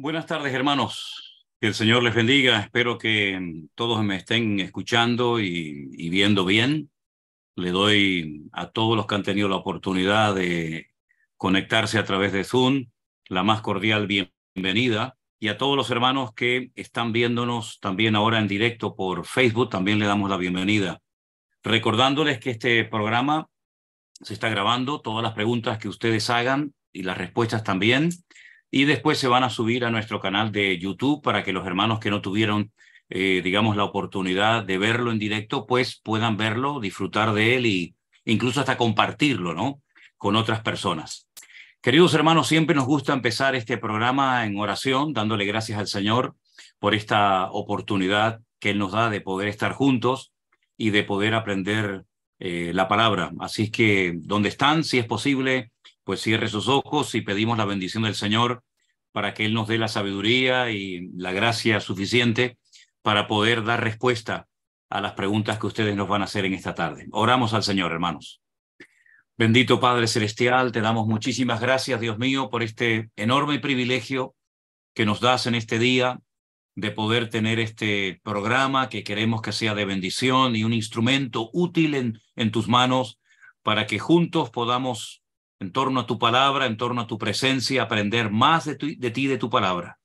Buenas tardes, hermanos. Que el Señor les bendiga. Espero que todos me estén escuchando y viendo bien. Le doy a todos los que han tenido la oportunidad de conectarse a través de Zoom la más cordial bienvenida. Y a todos los hermanos que están viéndonos también ahora en directo por Facebook, también le damos la bienvenida. Recordándoles que este programa se está grabando, todas las preguntas que ustedes hagan y las respuestas también, y después se van a subir a nuestro canal de YouTube para que los hermanos que no tuvieron, digamos, la oportunidad de verlo en directo, pues puedan verlo, disfrutar de él y incluso hasta compartirlo, ¿no?, con otras personas. Queridos hermanos, siempre nos gusta empezar este programa en oración, dándole gracias al Señor por esta oportunidad que Él nos da de poder estar juntos y de poder aprender la palabra. Así es que, donde están, si es posible, pues cierre sus ojos y pedimos la bendición del Señor para que Él nos dé la sabiduría y la gracia suficiente para poder dar respuesta a las preguntas que ustedes nos van a hacer en esta tarde. Oramos al Señor, hermanos. Bendito Padre Celestial, te damos muchísimas gracias, Dios mío, por este enorme privilegio que nos das en este día de poder tener este programa que queremos que sea de bendición y un instrumento útil en tus manos para que juntos podamos, en torno a tu palabra, en torno a tu presencia, aprender más de ti, de tu palabra.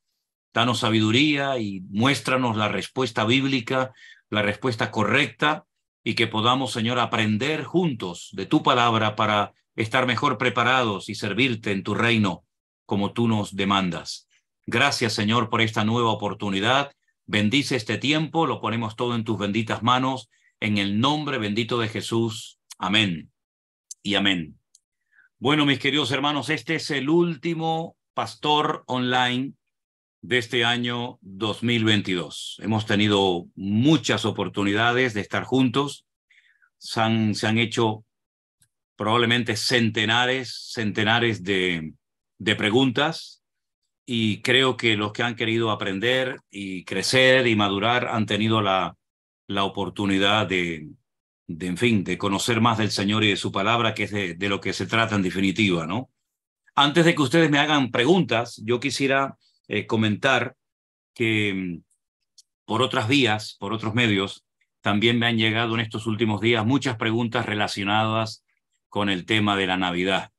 Danos sabiduría y muéstranos la respuesta bíblica, la respuesta correcta, y que podamos, Señor, aprender juntos de tu palabra para estar mejor preparados y servirte en tu reino como tú nos demandas. Gracias, Señor, por esta nueva oportunidad. Bendice este tiempo, lo ponemos todo en tus benditas manos, en el nombre bendito de Jesús. Amén y amén. Bueno, mis queridos hermanos, este es el último Pastor Online de este año 2022. Hemos tenido muchas oportunidades de estar juntos. Se han hecho probablemente centenares de preguntas, y creo que los que han querido aprender y crecer y madurar han tenido la oportunidad en fin, de conocer más del Señor y de su palabra, que es de lo que se trata en definitiva, ¿no? Antes de que ustedes me hagan preguntas, yo quisiera comentar que por otras vías, por otros medios, también me han llegado en estos últimos días muchas preguntas relacionadas con el tema de la Navidad.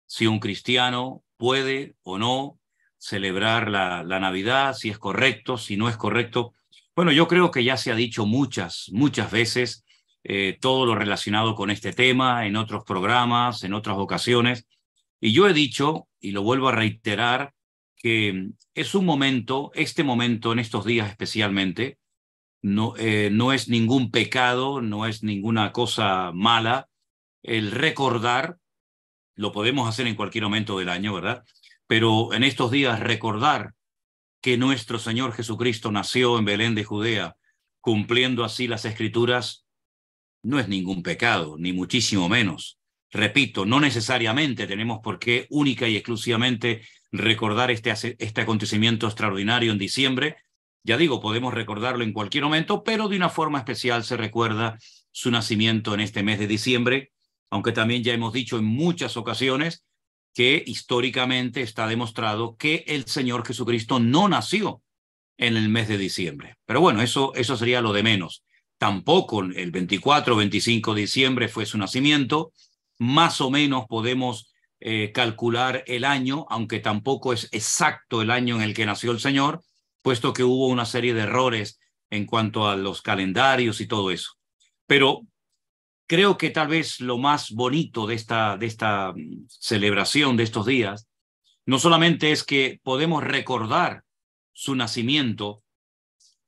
Si un cristiano puede o no celebrar la Navidad, si es correcto, si no es correcto. Bueno, yo creo que ya se ha dicho muchas veces todo lo relacionado con este tema en otros programas, en otras ocasiones. Y yo he dicho, y lo vuelvo a reiterar, que es un momento, este momento en estos días especialmente, no es ningún pecado, no es ninguna cosa mala el recordar. Lo podemos hacer en cualquier momento del año, ¿verdad? Pero en estos días recordar que nuestro Señor Jesucristo nació en Belén de Judea, cumpliendo así las Escrituras, no es ningún pecado, ni muchísimo menos. Repito, no necesariamente tenemos por qué única y exclusivamente recordar este acontecimiento extraordinario en diciembre. Ya digo, podemos recordarlo en cualquier momento, pero de una forma especial se recuerda su nacimiento en este mes de diciembre, aunque también ya hemos dicho en muchas ocasiones que históricamente está demostrado que el Señor Jesucristo no nació en el mes de diciembre. Pero bueno, eso sería lo de menos. Tampoco el 24 o 25 de diciembre fue su nacimiento. Más o menos podemos calcular el año, aunque tampoco es exacto el año en el que nació el Señor, puesto que hubo una serie de errores en cuanto a los calendarios y todo eso. Pero creo que tal vez lo más bonito de esta celebración de estos días no solamente es que podemos recordar su nacimiento,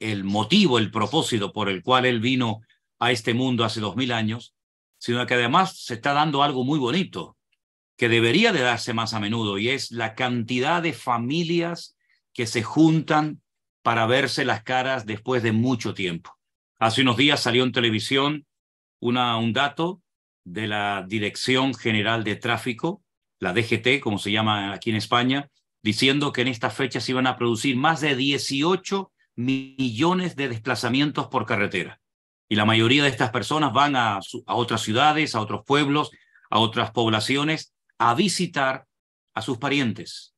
el motivo, el propósito por el cual él vino a este mundo hace 2000 años, sino que además se está dando algo muy bonito, que debería de darse más a menudo, y es la cantidad de familias que se juntan para verse las caras después de mucho tiempo. Hace unos días salió en televisión un dato de la Dirección General de Tráfico, la DGT, como se llama aquí en España, diciendo que en estas fechas iban a producir más de 18 millones de desplazamientos por carretera. Y la mayoría de estas personas van a otras ciudades, a otros pueblos, a otras poblaciones, a visitar a sus parientes.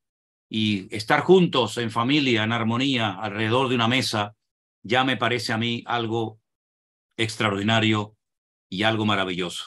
y estar juntos en familia, en armonía, alrededor de una mesa, ya me parece a mí algo extraordinario y algo maravilloso.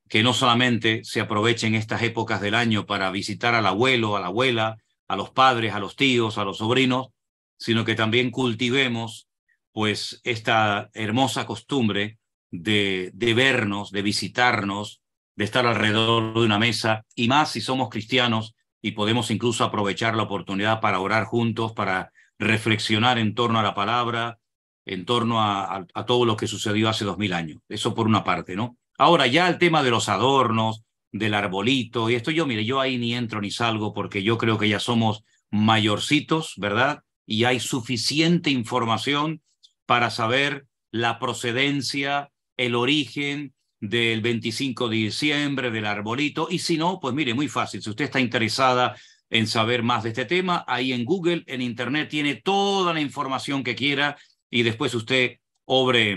Que no solamente se aprovechen estas épocas del año para visitar al abuelo, a la abuela, a los padres, a los tíos, a los sobrinos, sino que también cultivemos pues esta hermosa costumbre de vernos, de visitarnos, de estar alrededor de una mesa, y más si somos cristianos y podemos incluso aprovechar la oportunidad para orar juntos, para reflexionar en torno a la palabra, en torno a todo lo que sucedió hace 2000 años. Eso por una parte, ¿no? Ahora ya el tema de los adornos, del arbolito, y esto mire, yo ahí ni entro ni salgo porque yo creo que ya somos mayorcitos, ¿verdad? Y hay suficiente información para saber la procedencia, el origen del 25 de diciembre, del arbolito, y si no, pues mire, muy fácil, si usted está interesada en saber más de este tema, ahí en Google, en Internet, tiene toda la información que quiera y después usted obre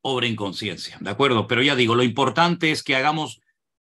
en conciencia, ¿de acuerdo? Pero ya digo, lo importante es que hagamos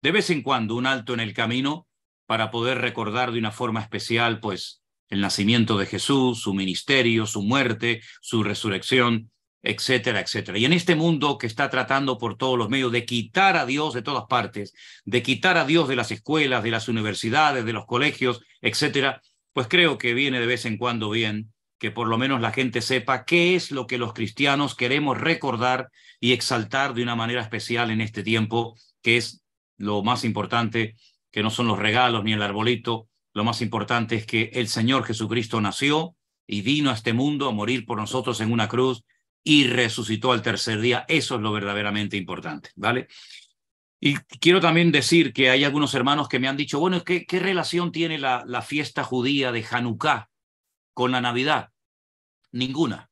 de vez en cuando un alto en el camino para poder recordar de una forma especial, pues, el nacimiento de Jesús, su ministerio, su muerte, su resurrección, etcétera, etcétera. Y en este mundo que está tratando por todos los medios de quitar a Dios de todas partes, de quitar a Dios de las escuelas, de las universidades, de los colegios, etcétera, pues creo que viene de vez en cuando bien que por lo menos la gente sepa qué es lo que los cristianos queremos recordar y exaltar de una manera especial en este tiempo, que es lo más importante, que no son los regalos ni el arbolito. Lo más importante es que el Señor Jesucristo nació y vino a este mundo a morir por nosotros en una cruz y resucitó al tercer día. Eso es lo verdaderamente importante, ¿vale? Y quiero también decir que hay algunos hermanos que me han dicho, bueno, ¿qué relación tiene la fiesta judía de Hanukkah con la Navidad? Ninguna.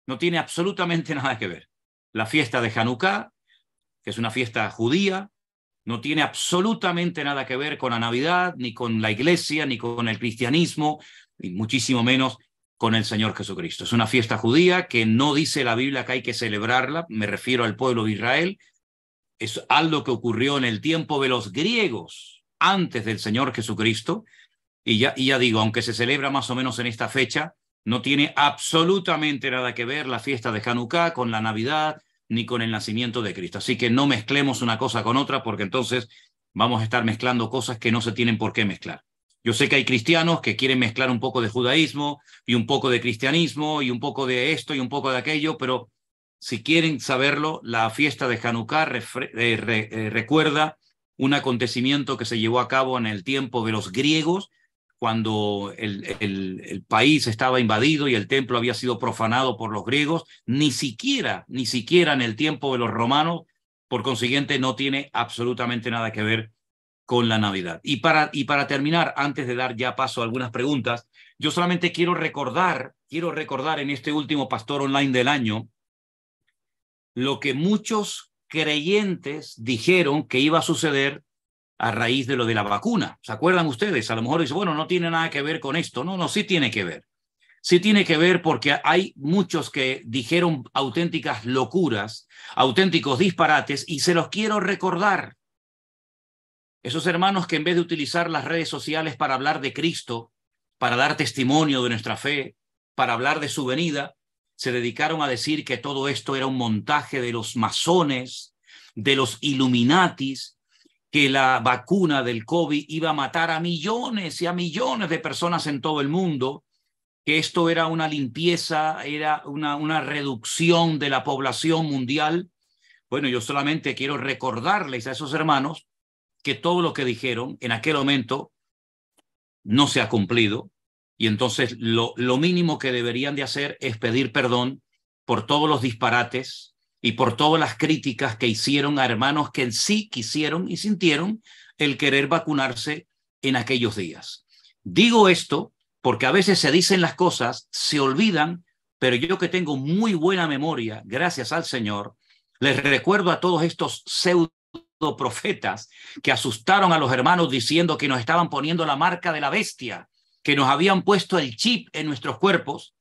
No tiene absolutamente nada que ver. La fiesta de Hanukkah, que es una fiesta judía, no tiene absolutamente nada que ver con la Navidad, ni con la iglesia, ni con el cristianismo, y muchísimo menos con el Señor Jesucristo. Es una fiesta judía que no dice la Biblia que hay que celebrarla, me refiero al pueblo de Israel. Es algo que ocurrió en el tiempo de los griegos, antes del Señor Jesucristo, y ya digo, aunque se celebra más o menos en esta fecha, no tiene absolutamente nada que ver la fiesta de Hanukkah con la Navidad ni con el nacimiento de Cristo. Así que no mezclemos una cosa con otra porque entonces vamos a estar mezclando cosas que no se tienen por qué mezclar. Yo sé que hay cristianos que quieren mezclar un poco de judaísmo y un poco de cristianismo y un poco de esto y un poco de aquello, pero si quieren saberlo, la fiesta de Hanukkah recuerda un acontecimiento que se llevó a cabo en el tiempo de los griegos, cuando el país estaba invadido y el templo había sido profanado por los griegos, ni siquiera en el tiempo de los romanos. Por consiguiente, no tiene absolutamente nada que ver con la Navidad. Y para terminar, antes de dar ya paso a algunas preguntas, yo solamente quiero recordar en este último Pastor Online del año lo que muchos creyentes dijeron que iba a suceder a raíz de lo de la vacuna. ¿Se acuerdan ustedes? A lo mejor dicen, bueno, no tiene nada que ver con esto. No, sí tiene que ver. Sí tiene que ver porque hay muchos que dijeron auténticas locuras, auténticos disparates, y se los quiero recordar. Esos hermanos que en vez de utilizar las redes sociales para hablar de Cristo, para dar testimonio de nuestra fe, para hablar de su venida, se dedicaron a decir que todo esto era un montaje de los masones, de los Illuminatis, que la vacuna del COVID iba a matar a millones y a millones de personas en todo el mundo, que esto era una limpieza, era una reducción de la población mundial. Bueno, yo solamente quiero recordarles a esos hermanos que todo lo que dijeron en aquel momento no se ha cumplido, y entonces lo mínimo que deberían de hacer es pedir perdón por todos los disparates y por todas las críticas que hicieron a hermanos que sí quisieron y sintieron el querer vacunarse en aquellos días. Digo esto porque a veces se dicen las cosas, se olvidan, pero yo que tengo muy buena memoria, gracias al Señor, les recuerdo a todos estos pseudo profetas que asustaron a los hermanos diciendo que nos estaban poniendo la marca de la bestia, que nos habían puesto el chip en nuestros cuerpos,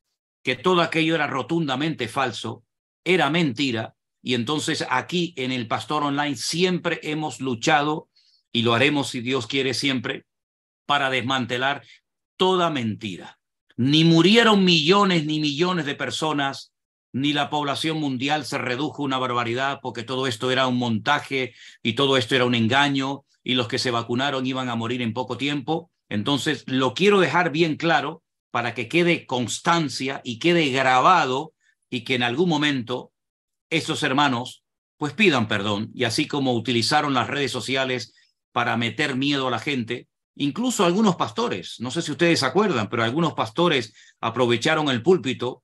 que todo aquello era rotundamente falso, era mentira. Y entonces aquí en el Pastor Online siempre hemos luchado, y lo haremos si Dios quiere siempre, para desmantelar toda mentira. Ni murieron millones ni millones de personas, ni la población mundial se redujo una barbaridad, porque todo esto era un montaje y todo esto era un engaño, y los que se vacunaron iban a morir en poco tiempo. Entonces, lo quiero dejar bien claro para que quede constancia y quede grabado, y que en algún momento esos hermanos pues pidan perdón, y así como utilizaron las redes sociales para meter miedo a la gente, incluso algunos pastores, no sé si ustedes se acuerdan, pero algunos pastores aprovecharon el púlpito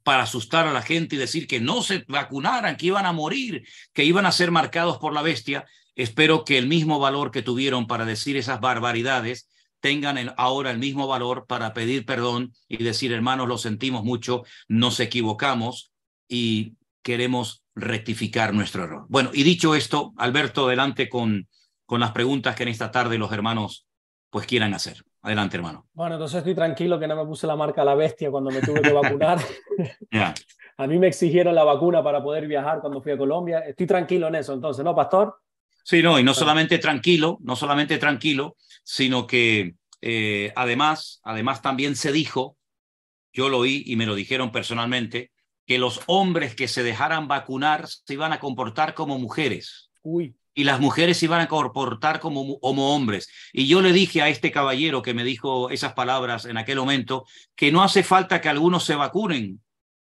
para asustar a la gente y decir que no se vacunaran, que iban a morir, que iban a ser marcados por la bestia. Espero que el mismo valor que tuvieron para decir esas barbaridades tengan ahora el mismo valor para pedir perdón y decir, hermanos, lo sentimos mucho, nos equivocamos y queremos rectificar nuestro error. Bueno, y dicho esto, Alberto, adelante con las preguntas que en esta tarde los hermanos pues quieran hacer. Adelante, hermano. Bueno, entonces estoy tranquilo que no me puse la marca a la bestia cuando me tuve que vacunar. Yeah. A mí me exigieron la vacuna para poder viajar cuando fui a Colombia. Estoy tranquilo en eso, entonces, ¿no, pastor? Sí, no, y no Bueno, solamente tranquilo, no solamente tranquilo, sino que además también se dijo, yo lo oí y me lo dijeron personalmente, que los hombres que se dejaran vacunar se iban a comportar como mujeres uy, y las mujeres se iban a comportar como hombres. Y yo le dije a este caballero que me dijo esas palabras en aquel momento que no hace falta que algunos se vacunen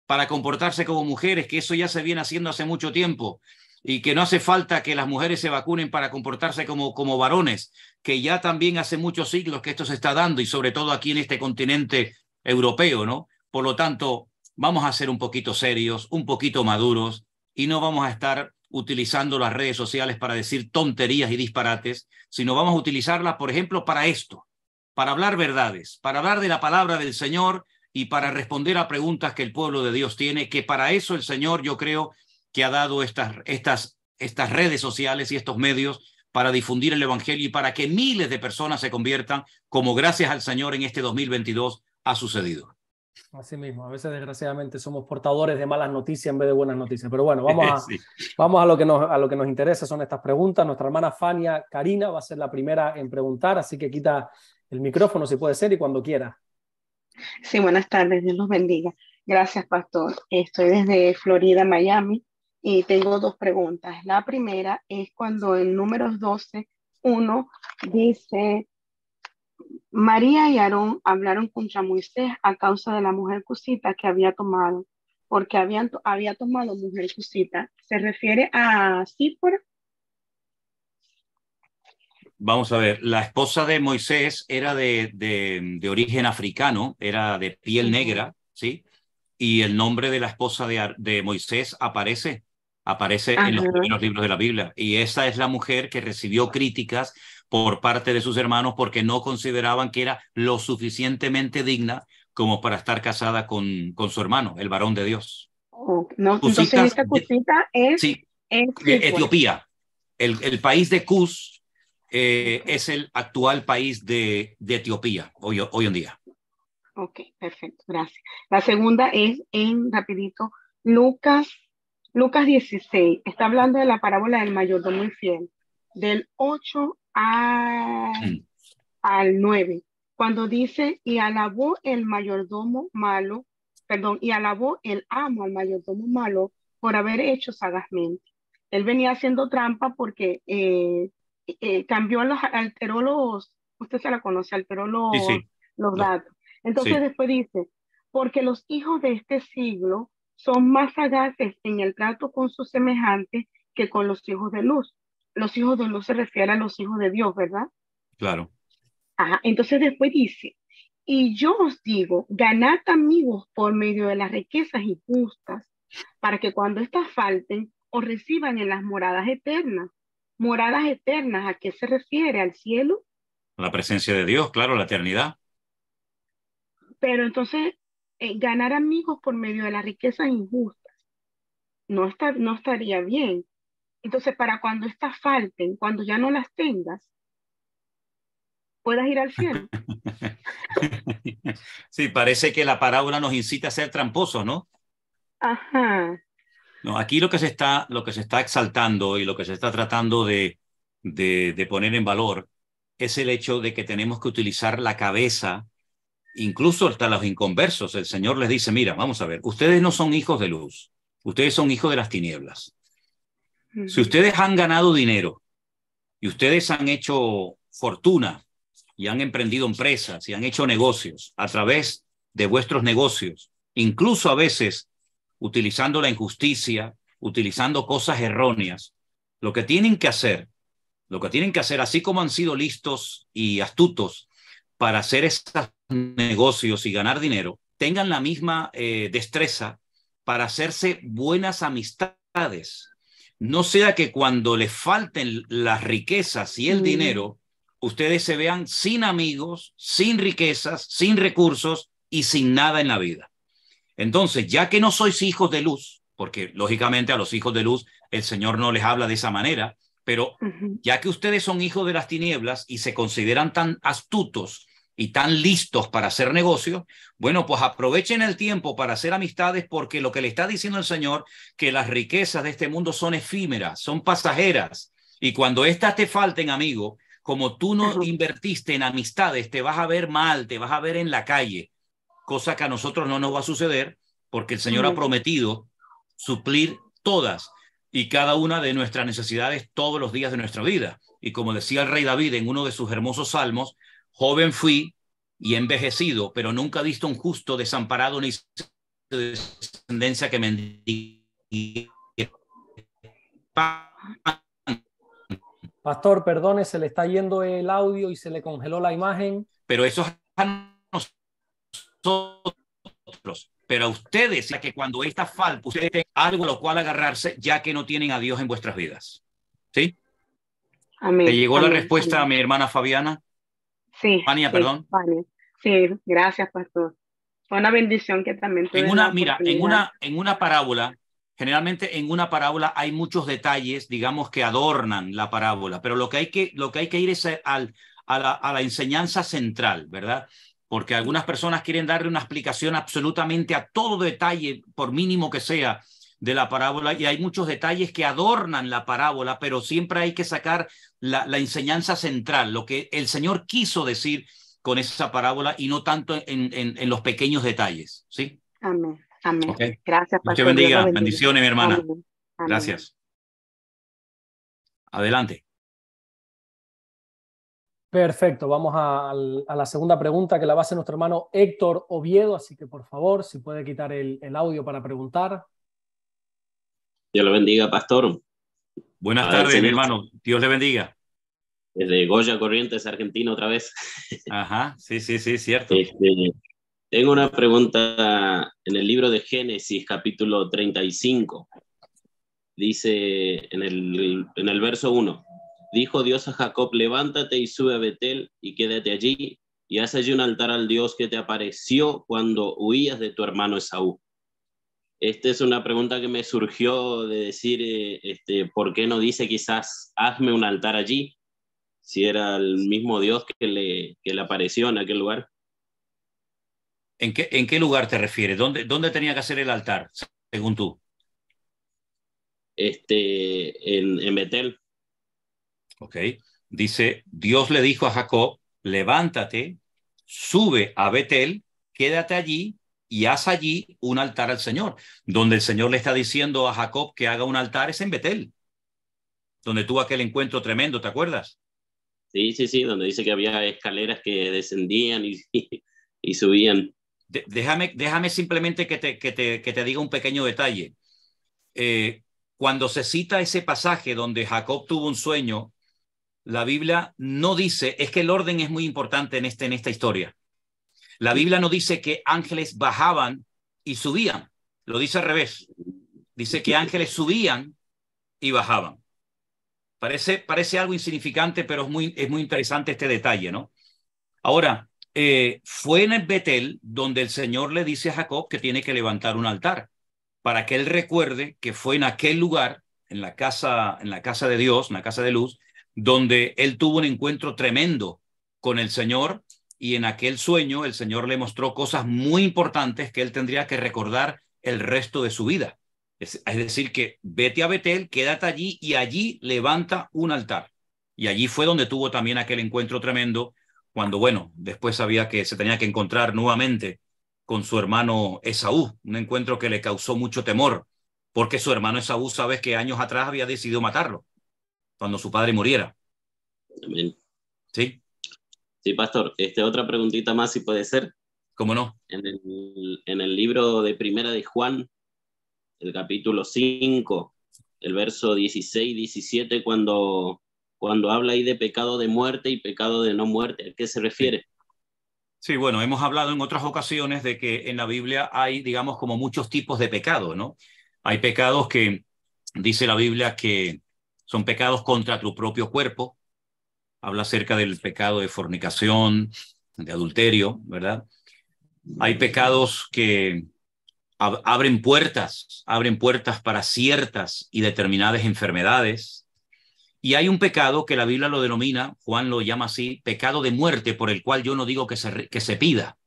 para comportarse como mujeres, que eso ya se viene haciendo hace mucho tiempo, y que no hace falta que las mujeres se vacunen para comportarse como varones, que ya también hace muchos siglos que esto se está dando, y sobre todo aquí en este continente europeo, ¿no? Por lo tanto, vamos a ser un poquito serios, un poquito maduros, y no vamos a estar utilizando las redes sociales para decir tonterías y disparates, sino vamos a utilizarlas, por ejemplo, para esto, para hablar verdades, para hablar de la palabra del Señor y para responder a preguntas que el pueblo de Dios tiene, que para eso el Señor, yo creo, que ha dado estas redes sociales y estos medios para difundir el Evangelio y para que miles de personas se conviertan, como gracias al Señor en este 2022 ha sucedido. así mismo. A veces, desgraciadamente, somos portadores de malas noticias en vez de buenas noticias. Pero bueno, vamos Sí. vamos a lo que nos interesa, son estas preguntas. Nuestra hermana Fania Karina va a ser la primera en preguntar, así que quita el micrófono si puede ser y cuando quiera. Sí, buenas tardes, Dios los bendiga. Gracias, pastor. Estoy desde Florida, Miami, y tengo dos preguntas. La primera es cuando en Números 12:1 dice, María y Aarón hablaron contra Moisés a causa de la mujer cusita que había tomado, porque había tomado mujer cusita. ¿Se refiere a Sípora? Vamos a ver, la esposa de Moisés era de origen africano, era de piel Ujú. negra, ¿sí? Y el nombre de la esposa de Moisés aparece en los Ajá. primeros libros de la Biblia. Y esa es la mujer que recibió críticas por parte de sus hermanos porque no consideraban que era lo suficientemente digna como para estar casada con su hermano, el varón de Dios. No, entonces Cusitas, esa cusita sí, es Sípora. Etiopía. El país de Cus es el actual país de Etiopía hoy en día. Ok, perfecto, gracias. La segunda es rapidito, Lucas, Lucas 16. Está hablando de la parábola del mayordomo infiel, del 8 Mm. al 9, cuando dice, y alabó el mayordomo malo, perdón, y alabó el amo al mayordomo malo por haber hecho sagazmente. Él venía haciendo trampa porque alteró usted se la conoce, alteró Sí, sí, los los, datos. Entonces sí. después dice, porque los hijos de este siglo son más sagaces en el trato con sus semejantes que con los hijos de luz. Los hijos de luz se refiere a los hijos de Dios, ¿verdad? Claro. Ajá, entonces después dice, y yo os digo, ganad amigos por medio de las riquezas injustas, para que cuando éstas falten, os reciban en las moradas eternas. Moradas eternas, ¿a qué se refiere? ¿Al cielo? La presencia de Dios, claro, la eternidad. Pero entonces, ganar amigos por medio de las riquezas injustas no estaría bien. Entonces, para cuando éstas falten, cuando ya no las tengas, puedas ir al cielo. Sí, parece que la parábola nos incita a ser tramposos, ¿no? Ajá. No, aquí lo que se está exaltando y lo que se está tratando de poner en valor es el hecho de que tenemos que utilizar la cabeza incluso hasta los inconversos, el Señor les dice, mira, vamos a ver, ustedes no son hijos de luz, ustedes son hijos de las tinieblas. Si ustedes han ganado dinero y ustedes han hecho fortuna y han emprendido empresas y han hecho negocios a través de vuestros negocios, incluso a veces utilizando la injusticia, utilizando cosas erróneas, lo que tienen que hacer, así como han sido listos y astutos para hacer estos negocios y ganar dinero, tengan la misma destreza para hacerse buenas amistades. No sea que cuando les falten las riquezas y el dinero, ustedes se vean sin amigos, sin riquezas, sin recursos y sin nada en la vida. Entonces, ya que no sois hijos de luz, porque lógicamente a los hijos de luz el Señor no les habla de esa manera, pero ya que ustedes son hijos de las tinieblas y se consideran tan astutos y tan listos para hacer negocios, bueno, pues aprovechen el tiempo para hacer amistades, porque lo que le está diciendo el Señor, que las riquezas de este mundo son efímeras, son pasajeras, y cuando éstas te falten, amigo, como tú no invertiste en amistades, te vas a ver mal, te vas a ver en la calle, cosa que a nosotros no nos va a suceder, porque el Señor ha prometido suplir todas y cada una de nuestras necesidades todos los días de nuestra vida. Y como decía el rey David en uno de sus hermosos salmos, joven fui y envejecido, pero nunca he visto un justo desamparado ni descendencia que mendigue. Pastor, perdone, se le está yendo el audio y se le congeló la imagen. Pero eso es a nosotros. Pero a ustedes, ya que cuando esta falta, ustedes tienen algo a lo cual agarrarse, ya que no tienen a Dios en vuestras vidas. ¿Sí? Amén. ¿Te llegó la respuesta a mi hermana Fabiana? Sí. Fania, perdón. Fania. Sí, gracias, pastor. Fue una bendición que también tuve. En una parábola, generalmente en una parábola hay muchos detalles, digamos, que adornan la parábola, pero lo que hay que ir es a la enseñanza central, ¿verdad? Porque algunas personas quieren darle una explicación absolutamente a todo detalle, por mínimo que sea, de la parábola, y hay muchos detalles que adornan la parábola, pero siempre hay que sacar la enseñanza central, lo que el Señor quiso decir con esa parábola, y no tanto en los pequeños detalles, ¿sí? Amén. Amén. Okay. Gracias, pastor. Dios te bendiga. Bendiciones, mi hermana. Amén. Amén. Gracias. Adelante. Perfecto, vamos a la segunda pregunta, que la va a hacer nuestro hermano Héctor Oviedo, así que por favor, si puede quitar el audio para preguntar. Dios le bendiga, pastor. Buenas tardes, mi hermano. Dios le bendiga. Desde Goya, Corrientes, Argentina, otra vez. Ajá, sí, cierto. Tengo una pregunta en el libro de Génesis, capítulo 35. Dice en el verso 1, dijo Dios a Jacob, levántate y sube a Betel y quédate allí y haz allí un altar al Dios que te apareció cuando huías de tu hermano Esaú. Esta es una pregunta que me surgió de decir, ¿por qué no dice quizás hazme un altar allí? Si era el mismo Dios que le apareció en aquel lugar. ¿En qué lugar te refieres? ¿Dónde tenía que hacer el altar, según tú? En Betel. Ok. Dice, Dios le dijo a Jacob, levántate, sube a Betel, quédate allí y haz allí un altar al Señor. Donde el Señor le está diciendo a Jacob que haga un altar es en Betel, donde tuvo aquel encuentro tremendo, ¿te acuerdas? Sí, donde dice que había escaleras que descendían y subían. Déjame simplemente que te diga un pequeño detalle. Cuando se cita ese pasaje donde Jacob tuvo un sueño, la Biblia no dice, es que el orden es muy importante en esta historia. La Biblia no dice que ángeles bajaban y subían, lo dice al revés. Dice que ángeles subían y bajaban. Parece algo insignificante, pero es muy interesante este detalle, ¿no? Ahora, fue en el Betel donde el Señor le dice a Jacob que tiene que levantar un altar para que él recuerde que fue en aquel lugar, en la casa de Dios, en la casa de luz, donde él tuvo un encuentro tremendo con el Señor, y en aquel sueño el Señor le mostró cosas muy importantes que él tendría que recordar el resto de su vida. Es decir, que vete a Betel, quédate allí y allí levanta un altar. Y allí fue donde tuvo también aquel encuentro tremendo cuando, bueno, después sabía que se tenía que encontrar nuevamente con su hermano Esaú, un encuentro que le causó mucho temor, porque su hermano Esaú, sabes que años atrás había decidido matarlo, cuando su padre muriera. Amén. ¿Sí? Sí, pastor. Otra preguntita más, si puede ser. ¿Cómo no? En el libro de Primera de Juan, el capítulo 5, el verso 16-17, cuando habla ahí de pecado de muerte y pecado de no muerte, ¿a qué se refiere? Sí, bueno, hemos hablado en otras ocasiones de que en la Biblia hay, digamos, como muchos tipos de pecado, ¿no? Hay pecados que dice la Biblia que son pecados contra tu propio cuerpo. Habla acerca del pecado de fornicación, de adulterio, ¿verdad? Hay pecados que abren puertas para ciertas y determinadas enfermedades. Y hay un pecado que la Biblia lo denomina, Juan lo llama así, pecado de muerte, por el cual yo no digo que se pida.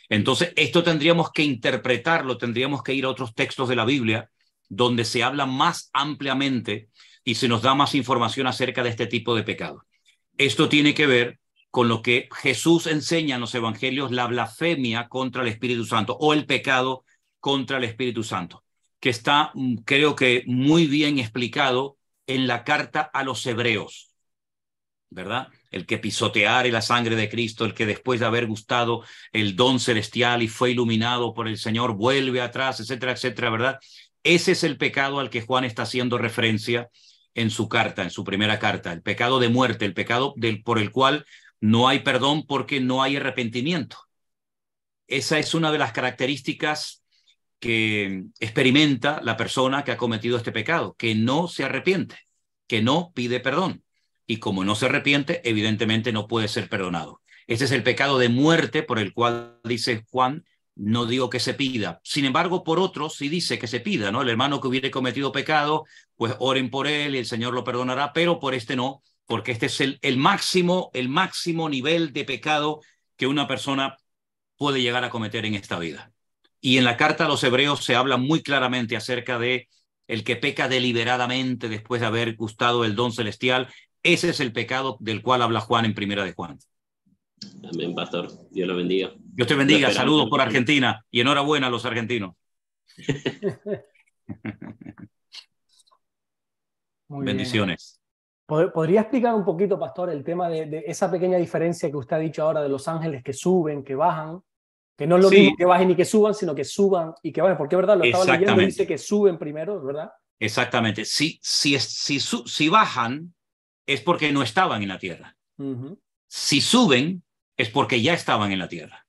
Entonces, esto tendríamos que interpretarlo, tendríamos que ir a otros textos de la Biblia donde se habla más ampliamente y se nos da más información acerca de este tipo de pecado. Esto tiene que ver con lo que Jesús enseña en los evangelios, la blasfemia contra el Espíritu Santo o el pecado contra el Espíritu Santo, que está, creo que, muy bien explicado en la carta a los hebreos, ¿verdad? El que pisoteare la sangre de Cristo, el que después de haber gustado el don celestial y fue iluminado por el Señor, vuelve atrás, etcétera, etcétera, ¿verdad? Ese es el pecado al que Juan está haciendo referencia en su carta, en su primera carta, el pecado de muerte, el pecado por el cual no hay perdón porque no hay arrepentimiento. Esa es una de las características que experimenta la persona que ha cometido este pecado, que no se arrepiente, que no pide perdón. Y como no se arrepiente, evidentemente no puede ser perdonado. Ese es el pecado de muerte por el cual dice Juan, no digo que se pida. Sin embargo, por otros sí dice que se pida, ¿no? El hermano que hubiere cometido pecado, pues oren por él y el Señor lo perdonará, pero por este no, porque este es el máximo nivel de pecado que una persona puede llegar a cometer en esta vida. Y en la carta a los hebreos se habla muy claramente acerca de el que peca deliberadamente después de haber gustado el don celestial. Ese es el pecado del cual habla Juan en Primera de Juan. Amén, pastor. Dios lo bendiga. Dios te bendiga. Saludos por Argentina y enhorabuena a los argentinos. Muy bendiciones. Bien. ¿Podría explicar un poquito, pastor, el tema de esa pequeña diferencia que usted ha dicho ahora de los ángeles que suben, que bajan? Que no es lo mismo que bajen y que suban, sino que suban y que bajen. Porque es verdad, lo estaba leyendo y dice que suben primero, ¿verdad? Exactamente. Si bajan, es porque no estaban en la tierra. Si suben, es porque ya estaban en la tierra.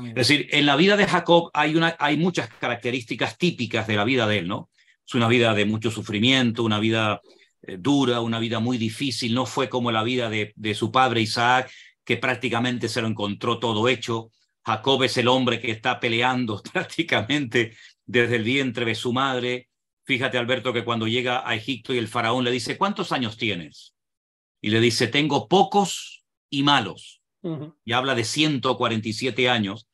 Es decir, en la vida de Jacob hay muchas características típicas de la vida de él, ¿no? Es una vida de mucho sufrimiento, una vida dura, una vida muy difícil. No fue como la vida de su padre Isaac, que prácticamente se lo encontró todo hecho. Jacob es el hombre que está peleando prácticamente desde el vientre de su madre. Fíjate, Alberto, que cuando llega a Egipto y el faraón le dice, ¿cuántos años tienes? Y le dice, tengo pocos y malos. Y habla de 147 años.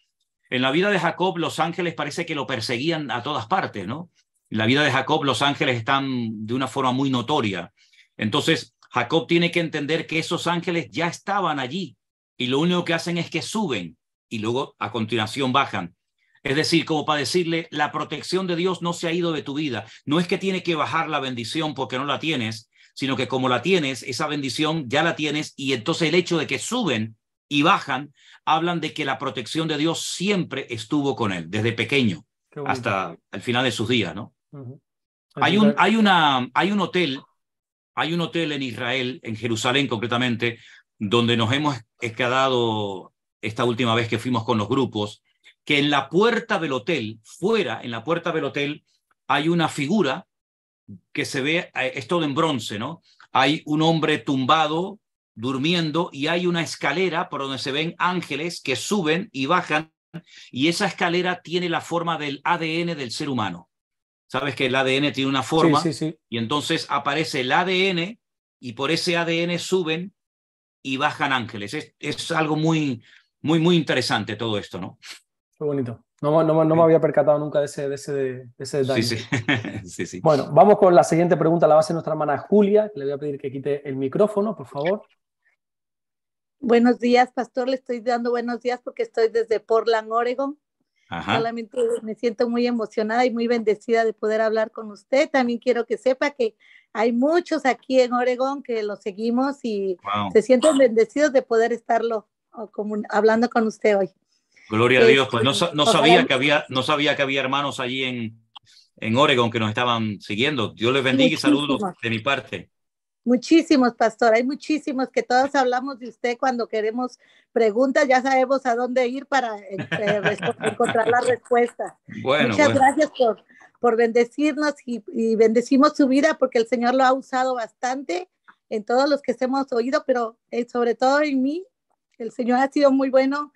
En la vida de Jacob, los ángeles parece que lo perseguían a todas partes, ¿no? En la vida de Jacob, los ángeles están de una forma muy notoria. Entonces, Jacob tiene que entender que esos ángeles ya estaban allí y lo único que hacen es que suben y luego a continuación bajan. Es decir, como para decirle, la protección de Dios no se ha ido de tu vida. No es que tiene que bajar la bendición porque no la tienes, sino que como la tienes, esa bendición ya la tienes y entonces el hecho de que suben y bajan, hablan de que la protección de Dios siempre estuvo con él, desde pequeño hasta el final de sus días, ¿no? Hay un hotel en Israel, en Jerusalén concretamente, donde nos hemos quedado esta última vez que fuimos con los grupos, que en la puerta del hotel, en la puerta del hotel, hay una figura que se ve, es todo en bronce, ¿no? Hay un hombre tumbado, durmiendo, y hay una escalera por donde se ven ángeles que suben y bajan, y esa escalera tiene la forma del ADN del ser humano. Sabes que el ADN tiene una forma, sí. Y entonces aparece el ADN y por ese ADN suben y bajan ángeles. Es algo muy, muy, muy interesante todo esto, ¿no? Qué bonito. No me había percatado nunca de ese detalle. Sí. Sí. Bueno, vamos con la siguiente pregunta. La va a hacer nuestra hermana Julia. Le voy a pedir que quite el micrófono, por favor. Buenos días, pastor. Le estoy dando buenos días porque estoy desde Portland, Oregon. Ajá. Solamente me siento muy emocionada y muy bendecida de poder hablar con usted. También quiero que sepa que hay muchos aquí en Oregon que lo seguimos y se sienten bendecidos de poder estarlo hablando con usted hoy. Gloria a Dios. Pues no sabía que había hermanos allí en Oregon que nos estaban siguiendo. Dios les bendiga y saludos de mi parte. Muchísimos, pastor. Hay muchísimos que todos hablamos de usted cuando queremos preguntas. Ya sabemos a dónde ir para encontrar la respuesta. Muchas gracias por bendecirnos y bendecimos su vida porque el Señor lo ha usado bastante en todos los que hemos oído, pero sobre todo en mí. El Señor ha sido muy bueno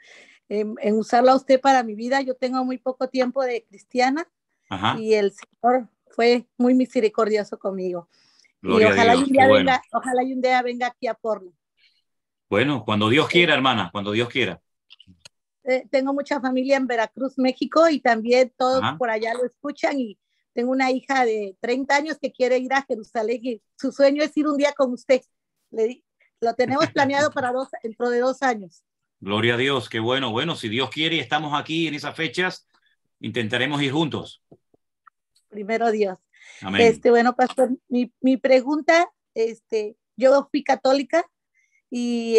en usarlo a usted para mi vida. Yo tengo muy poco tiempo de cristiana. Ajá. Y el Señor fue muy misericordioso conmigo. Gloria y ojalá, a Dios, ojalá un día venga aquí a Portland. Bueno, cuando Dios quiera, hermana, cuando Dios quiera. Tengo mucha familia en Veracruz, México, y también todos por allá lo escuchan. Y tengo una hija de 30 años que quiere ir a Jerusalén y su sueño es ir un día con usted. Lo tenemos planeado para dentro de 2 años. Gloria a Dios, qué bueno. Bueno, si Dios quiere y estamos aquí en esas fechas, intentaremos ir juntos. Primero Dios. Amén. Bueno, pastor, mi pregunta, yo fui católica y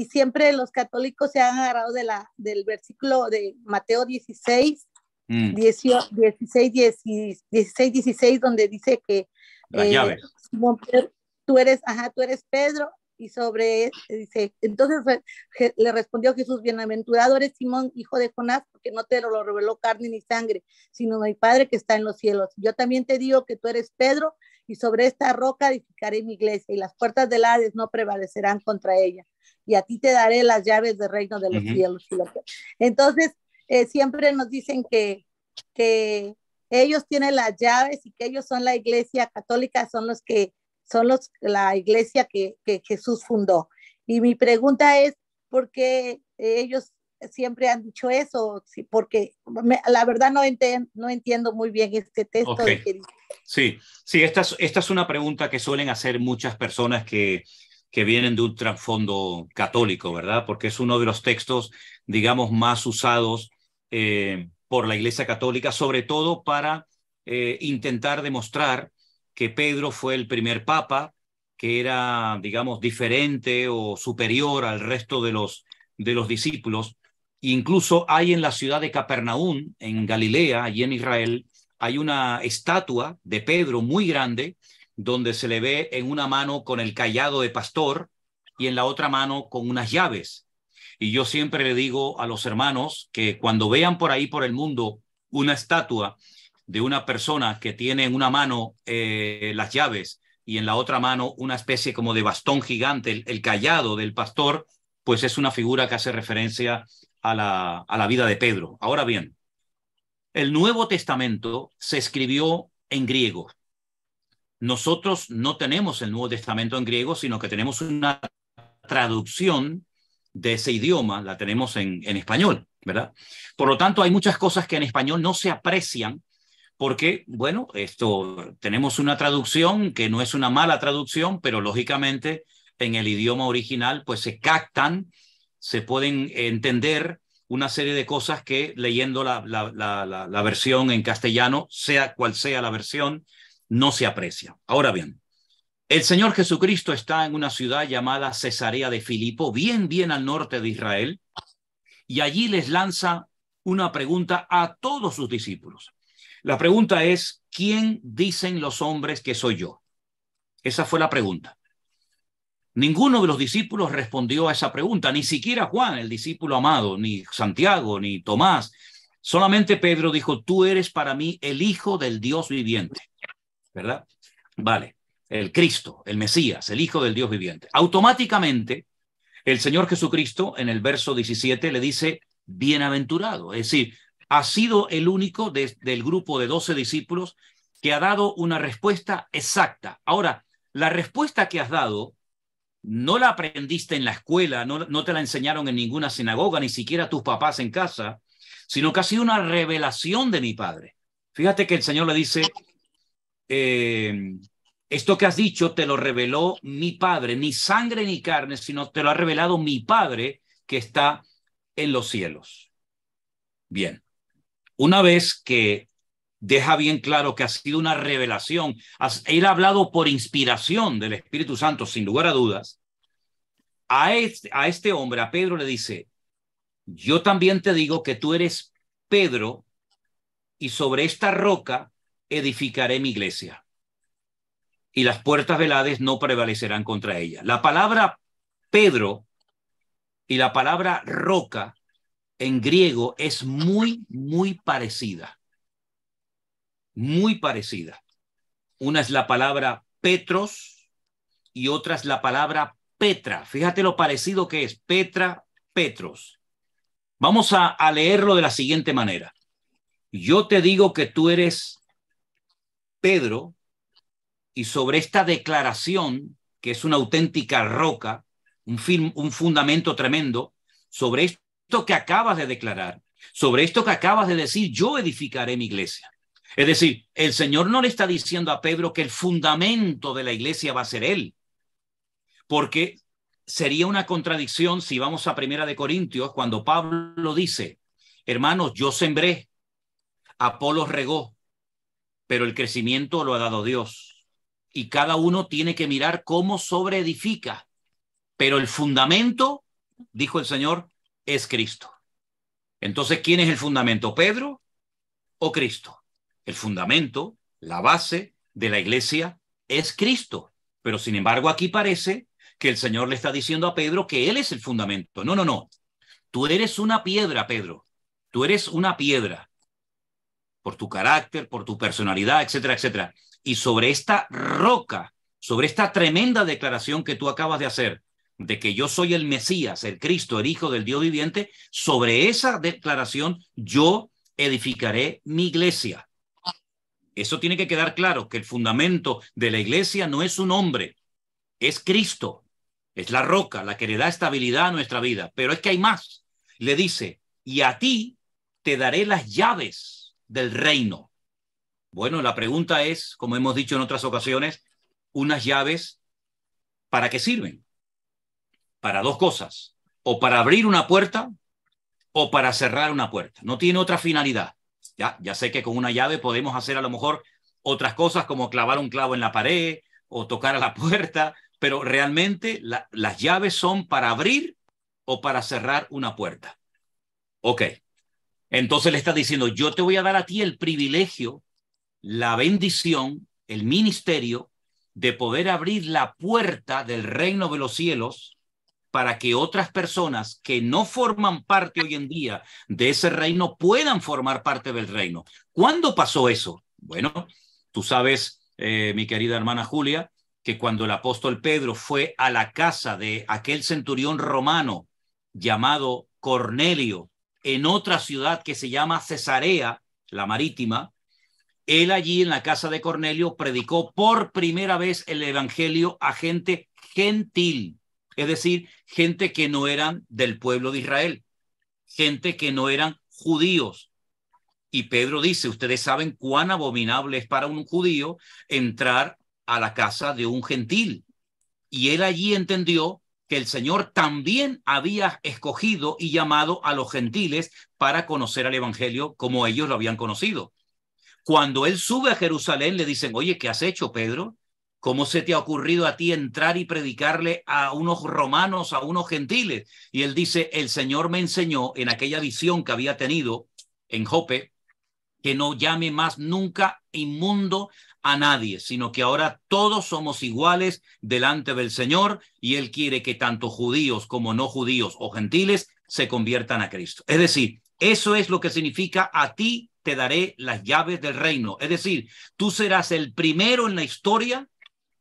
siempre los católicos se han agarrado del versículo de Mateo 16, 16, donde dice que las llaves. Tú eres Pedro, y dice, entonces le respondió Jesús, bienaventurado eres Simón, hijo de Jonás, porque no te lo reveló carne ni sangre, sino mi Padre que está en los cielos. Yo también te digo que tú eres Pedro, y sobre esta roca edificaré mi iglesia, y las puertas del Hades no prevalecerán contra ella, y a ti te daré las llaves del reino de los cielos. Entonces, siempre nos dicen que ellos tienen las llaves y que ellos son la iglesia católica, son la iglesia que Jesús fundó. Y mi pregunta es, ¿por qué ellos siempre han dicho eso? Porque la verdad no entiendo muy bien este texto. Okay. Sí, esta es una pregunta que suelen hacer muchas personas que vienen de un trasfondo católico, ¿verdad? Porque es uno de los textos, digamos, más usados por la Iglesia Católica, sobre todo para intentar demostrar que Pedro fue el primer papa, que era, digamos, diferente o superior al resto de los discípulos. Incluso hay en la ciudad de Capernaum, en Galilea, allí en Israel, hay una estatua de Pedro muy grande, donde se le ve en una mano con el cayado de pastor y en la otra mano con unas llaves. Y yo siempre le digo a los hermanos que cuando vean por ahí por el mundo una estatua de una persona que tiene en una mano las llaves y en la otra mano una especie como de bastón gigante, el cayado del pastor, pues es una figura que hace referencia a la vida de Pedro. Ahora bien, el Nuevo Testamento se escribió en griego. Nosotros no tenemos el Nuevo Testamento en griego, sino que tenemos una traducción de ese idioma, la tenemos en español, ¿verdad? Por lo tanto, hay muchas cosas que en español no se aprecian porque, bueno, tenemos una traducción que no es una mala traducción, pero lógicamente en el idioma original pues se captan, se pueden entender una serie de cosas que leyendo la versión en castellano, sea cual sea la versión, no se aprecia. Ahora bien, el Señor Jesucristo está en una ciudad llamada Cesarea de Filipo, bien al norte de Israel, y allí les lanza una pregunta a todos sus discípulos. La pregunta es, ¿quién dicen los hombres que soy yo? Esa fue la pregunta. Ninguno de los discípulos respondió a esa pregunta, ni siquiera Juan, el discípulo amado, ni Santiago, ni Tomás. Solamente Pedro dijo, tú eres para mí el Hijo del Dios viviente, ¿verdad? Vale, el Cristo, el Mesías, el Hijo del Dios viviente. Automáticamente, el Señor Jesucristo, en el verso 17, le dice, bienaventurado, es decir, ha sido el único del grupo de 12 discípulos que ha dado una respuesta exacta. Ahora, la respuesta que has dado no la aprendiste en la escuela, no te la enseñaron en ninguna sinagoga, ni siquiera tus papás en casa, sino que ha sido una revelación de mi Padre. Fíjate que el Señor le dice, esto que has dicho te lo reveló mi Padre, ni sangre ni carne, sino te lo ha revelado mi Padre que está en los cielos. Bien, una vez que deja bien claro que ha sido una revelación, él ha hablado por inspiración del Espíritu Santo, sin lugar a dudas, a este hombre, a Pedro, le dice, yo también te digo que tú eres Pedro, y sobre esta roca edificaré mi iglesia, y las puertas del Hades no prevalecerán contra ella. La palabra Pedro y la palabra roca en griego es muy, muy parecida. Muy parecida. Una es la palabra Petros y otra es la palabra Petra. Fíjate lo parecido que es Petra, Petros. Vamos a leerlo de la siguiente manera. Yo te digo que tú eres Pedro, y sobre esta declaración, que es una auténtica roca, un fundamento tremendo, sobre esto que acabas de declarar, sobre esto que acabas de decir, yo edificaré mi iglesia. Es decir, el Señor no le está diciendo a Pedro que el fundamento de la iglesia va a ser él, porque sería una contradicción si vamos a 1 Corintios, cuando Pablo dice, hermanos, yo sembré, Apolos regó, pero el crecimiento lo ha dado Dios. Y cada uno tiene que mirar cómo sobreedifica. Pero el fundamento, dijo el Señor, es Cristo. Entonces, ¿quién es el fundamento? ¿Pedro o Cristo? El fundamento, la base de la iglesia es Cristo. Pero sin embargo, aquí parece que el Señor le está diciendo a Pedro que él es el fundamento. No, no, no. Tú eres una piedra, Pedro. Tú eres una piedra. Por tu carácter, por tu personalidad, etcétera, etcétera. Y sobre esta roca, sobre esta tremenda declaración que tú acabas de hacer, de que yo soy el Mesías, el Cristo, el Hijo del Dios viviente, sobre esa declaración yo edificaré mi iglesia. Eso tiene que quedar claro, que el fundamento de la iglesia no es un hombre, es Cristo, es la roca, la que le da estabilidad a nuestra vida. Pero es que hay más. Le dice, y a ti te daré las llaves del reino. Bueno, la pregunta es, como hemos dicho en otras ocasiones, unas llaves, ¿para qué sirven? Para dos cosas, o para abrir una puerta o para cerrar una puerta. No tiene otra finalidad. Ya sé que con una llave podemos hacer a lo mejor otras cosas como clavar un clavo en la pared o tocar a la puerta, pero realmente las llaves son para abrir o para cerrar una puerta. Ok, entonces le está diciendo, yo te voy a dar a ti el privilegio, la bendición, el ministerio de poder abrir la puerta del reino de los cielos para que otras personas que no forman parte hoy en día de ese reino puedan formar parte del reino. ¿Cuándo pasó eso? Bueno, tú sabes, mi querida hermana Julia, que cuando el apóstol Pedro fue a la casa de aquel centurión romano llamado Cornelio, en otra ciudad que se llama Cesarea, la marítima, él allí en la casa de Cornelio predicó por primera vez el evangelio a gente gentil, es decir, gente que no eran del pueblo de Israel, gente que no eran judíos. Y Pedro dice, ustedes saben cuán abominable es para un judío entrar a la casa de un gentil. Y él allí entendió que el Señor también había escogido y llamado a los gentiles para conocer al evangelio como ellos lo habían conocido. Cuando él sube a Jerusalén, le dicen, oye, ¿qué has hecho, Pedro? ¿Cómo se te ha ocurrido a ti entrar y predicarle a unos romanos, a unos gentiles? Y él dice, el Señor me enseñó en aquella visión que había tenido en Jope, que no llame más nunca inmundo a nadie, sino que ahora todos somos iguales delante del Señor y él quiere que tanto judíos como no judíos o gentiles se conviertan a Cristo. Es decir, eso es lo que significa a ti te daré las llaves del reino. Es decir, tú serás el primero en la historia,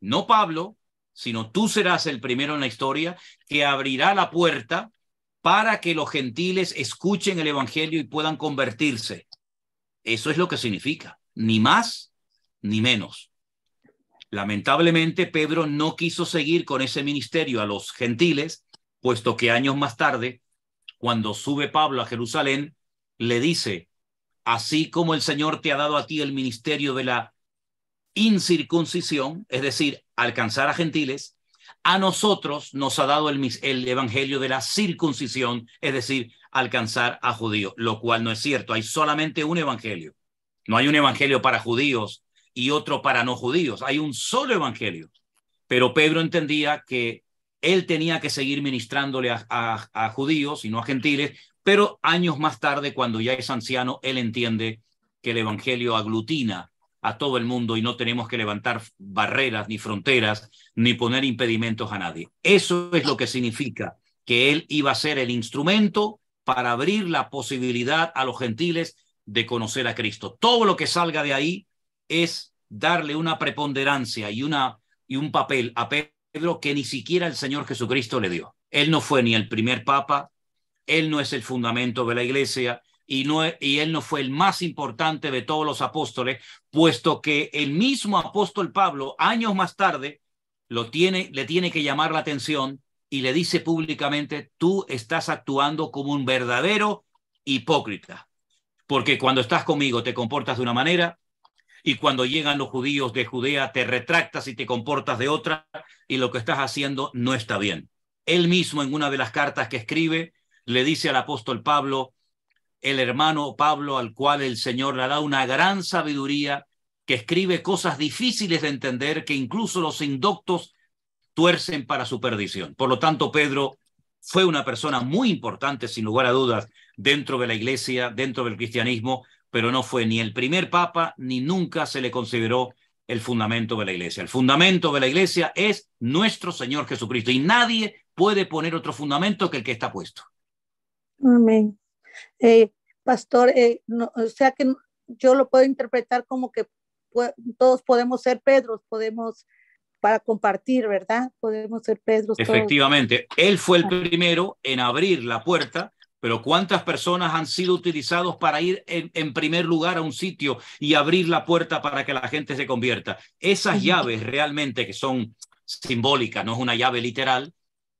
no Pablo, sino tú serás el primero en la historia que abrirá la puerta para que los gentiles escuchen el evangelio y puedan convertirse. Eso es lo que significa, ni más ni menos. Lamentablemente, Pedro no quiso seguir con ese ministerio a los gentiles, puesto que años más tarde, cuando sube Pablo a Jerusalén, le dice, así como el Señor te ha dado a ti el ministerio de la incircuncisión, es decir, alcanzar a gentiles, a nosotros nos ha dado el evangelio de la circuncisión, es decir, alcanzar a judíos, lo cual no es cierto. Hay solamente un evangelio. No hay un evangelio para judíos y otro para no judíos. Hay un solo evangelio. Pero Pedro entendía que él tenía que seguir ministrándole a judíos y no a gentiles, pero años más tarde, cuando ya es anciano, él entiende que el evangelio aglutina a todo el mundo y no tenemos que levantar barreras ni fronteras ni poner impedimentos a nadie. Eso es lo que significa que él iba a ser el instrumento para abrir la posibilidad a los gentiles de conocer a Cristo. Todo lo que salga de ahí es darle una preponderancia y un papel a Pedro que ni siquiera el Señor Jesucristo le dio. Él no fue ni el primer papa, él no es el fundamento de la iglesia, y él no fue el más importante de todos los apóstoles, puesto que el mismo apóstol Pablo, años más tarde, le tiene que llamar la atención y le dice públicamente: tú estás actuando como un verdadero hipócrita, porque cuando estás conmigo te comportas de una manera, y cuando llegan los judíos de Judea te retractas y te comportas de otra, y lo que estás haciendo no está bien. Él mismo, en una de las cartas que escribe, le dice al apóstol Pablo, el hermano Pablo, al cual el Señor le da una gran sabiduría, que escribe cosas difíciles de entender, que incluso los indoctos tuercen para su perdición. Por lo tanto, Pedro fue una persona muy importante, sin lugar a dudas, dentro de la iglesia, dentro del cristianismo, pero no fue ni el primer papa, ni nunca se le consideró el fundamento de la iglesia. El fundamento de la iglesia es nuestro Señor Jesucristo, y nadie puede poner otro fundamento que el que está puesto. Amén. Pastor, no, o sea que yo lo puedo interpretar como que todos podemos ser Pedros, podemos, para compartir, ¿verdad? Podemos ser Pedros. Efectivamente, todos. Él fue el primero en abrir la puerta, pero ¿cuántas personas han sido utilizados para ir en primer lugar a un sitio y abrir la puerta para que la gente se convierta? Esas llaves realmente, que son simbólicas, no es una llave literal,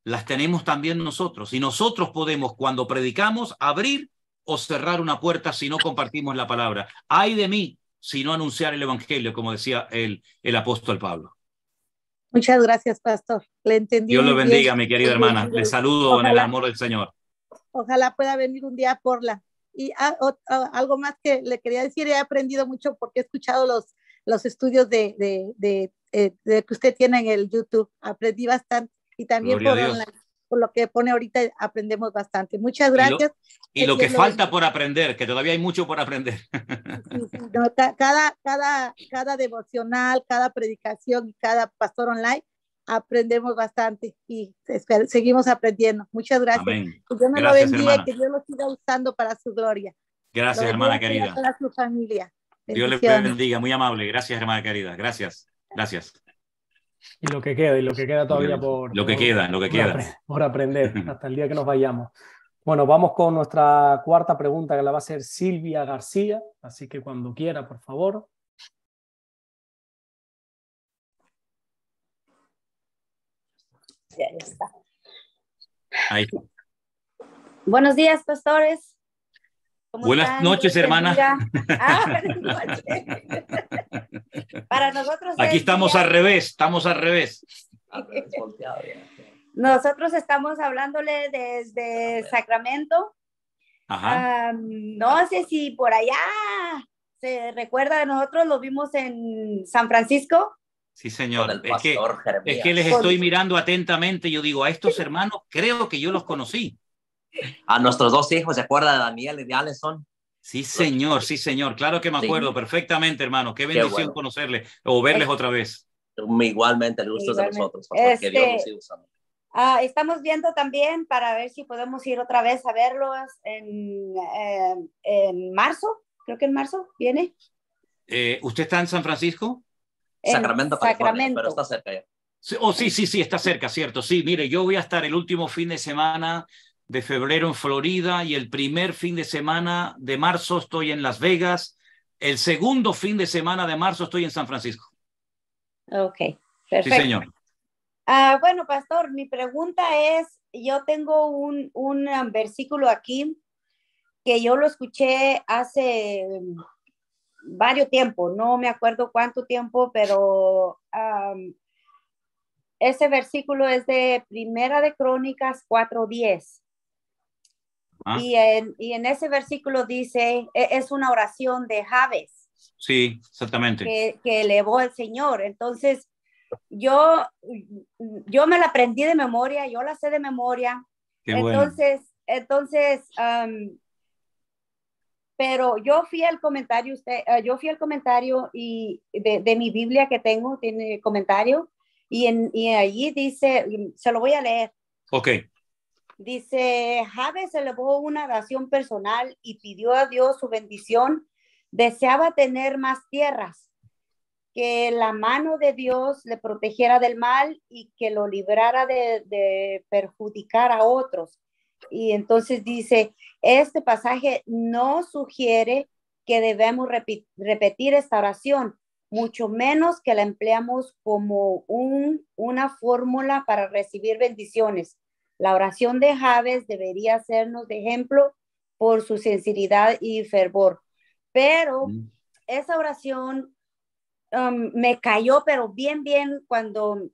las tenemos también nosotros. Y nosotros podemos, cuando predicamos, abrir o cerrar una puerta si no compartimos la palabra. Ay de mí si no anunciar el evangelio, como decía el apóstol Pablo. Muchas gracias, pastor. Le entendí. Dios le bendiga, mi querida hermana. Le saludo en el amor del Señor. Ojalá pueda venir un día por la. Y algo más que le quería decir, he aprendido mucho porque he escuchado los estudios de que usted tiene en el YouTube. Aprendí bastante, y también por lo que pone ahorita aprendemos bastante. Muchas gracias. Y lo que falta por aprender, que todavía hay mucho por aprender. Sí, no, cada devocional, cada predicación y cada pastor online aprendemos bastante, y seguimos aprendiendo. Muchas gracias. Amén. Que Dios me lo bendiga, hermana. Que Dios lo siga usando para su gloria. Gracias, hermana querida. Para su familia. Dios le bendiga, muy amable. Gracias, hermana querida. Gracias. Y lo que queda todavía por aprender hasta el día que nos vayamos. Bueno, vamos con nuestra cuarta pregunta, que la va a hacer Silvia García, así que cuando quiera, por favor. Ya está. Ahí. Buenos días, pastores. Buenas noches, hermana. Buenas noches. Para nosotros aquí estamos al revés, Nosotros estamos hablándole desde Sacramento. Ajá. No sé si por allá se recuerda de nosotros, lo vimos en San Francisco. Sí, señor. Es que les estoy mirando atentamente. Yo digo, a estos hermanos creo que yo los conocí. A nuestros dos hijos, ¿se acuerda de Daniel y de Alison? Sí, señor. Claro que me acuerdo perfectamente, hermano. Qué bendición conocerles o verles otra vez. Igualmente, el gusto es de nosotros, pastor, que Dios los siga usando. Estamos viendo también para ver si podemos ir otra vez a verlos en marzo. Creo que en marzo viene. ¿Usted está en San Francisco? Sacramento, California, pero está cerca ya. Sí, está cerca, cierto. Sí, mire, yo voy a estar el último fin de semana de febrero en Florida, y el primer fin de semana de marzo estoy en Las Vegas. El segundo fin de semana de marzo estoy en San Francisco. Ok, perfecto. Sí, señor. Bueno, pastor, mi pregunta es, yo tengo un versículo aquí que yo lo escuché hace varios tiempos, no me acuerdo cuánto tiempo, pero ese versículo es de Primera de Crónicas 4:10. Y en ese versículo dice, es una oración de Jabes. Sí, exactamente. Que elevó el Señor. Entonces, yo me la aprendí de memoria, yo la sé de memoria. Qué entonces, bueno. Pero yo fui al comentario, y de mi Biblia que tengo, tiene comentario, y allí dice, se lo voy a leer. Ok. Dice, Jabes elevó una oración personal y pidió a Dios su bendición. Deseaba tener más tierras, que la mano de Dios le protegiera del mal y que lo librara de perjudicar a otros. Y entonces dice, este pasaje no sugiere que debemos repetir esta oración, mucho menos que la empleamos como una fórmula para recibir bendiciones. La oración de Jabes debería sernos de ejemplo por su sinceridad y fervor. Pero esa oración me cayó, pero bien, cuando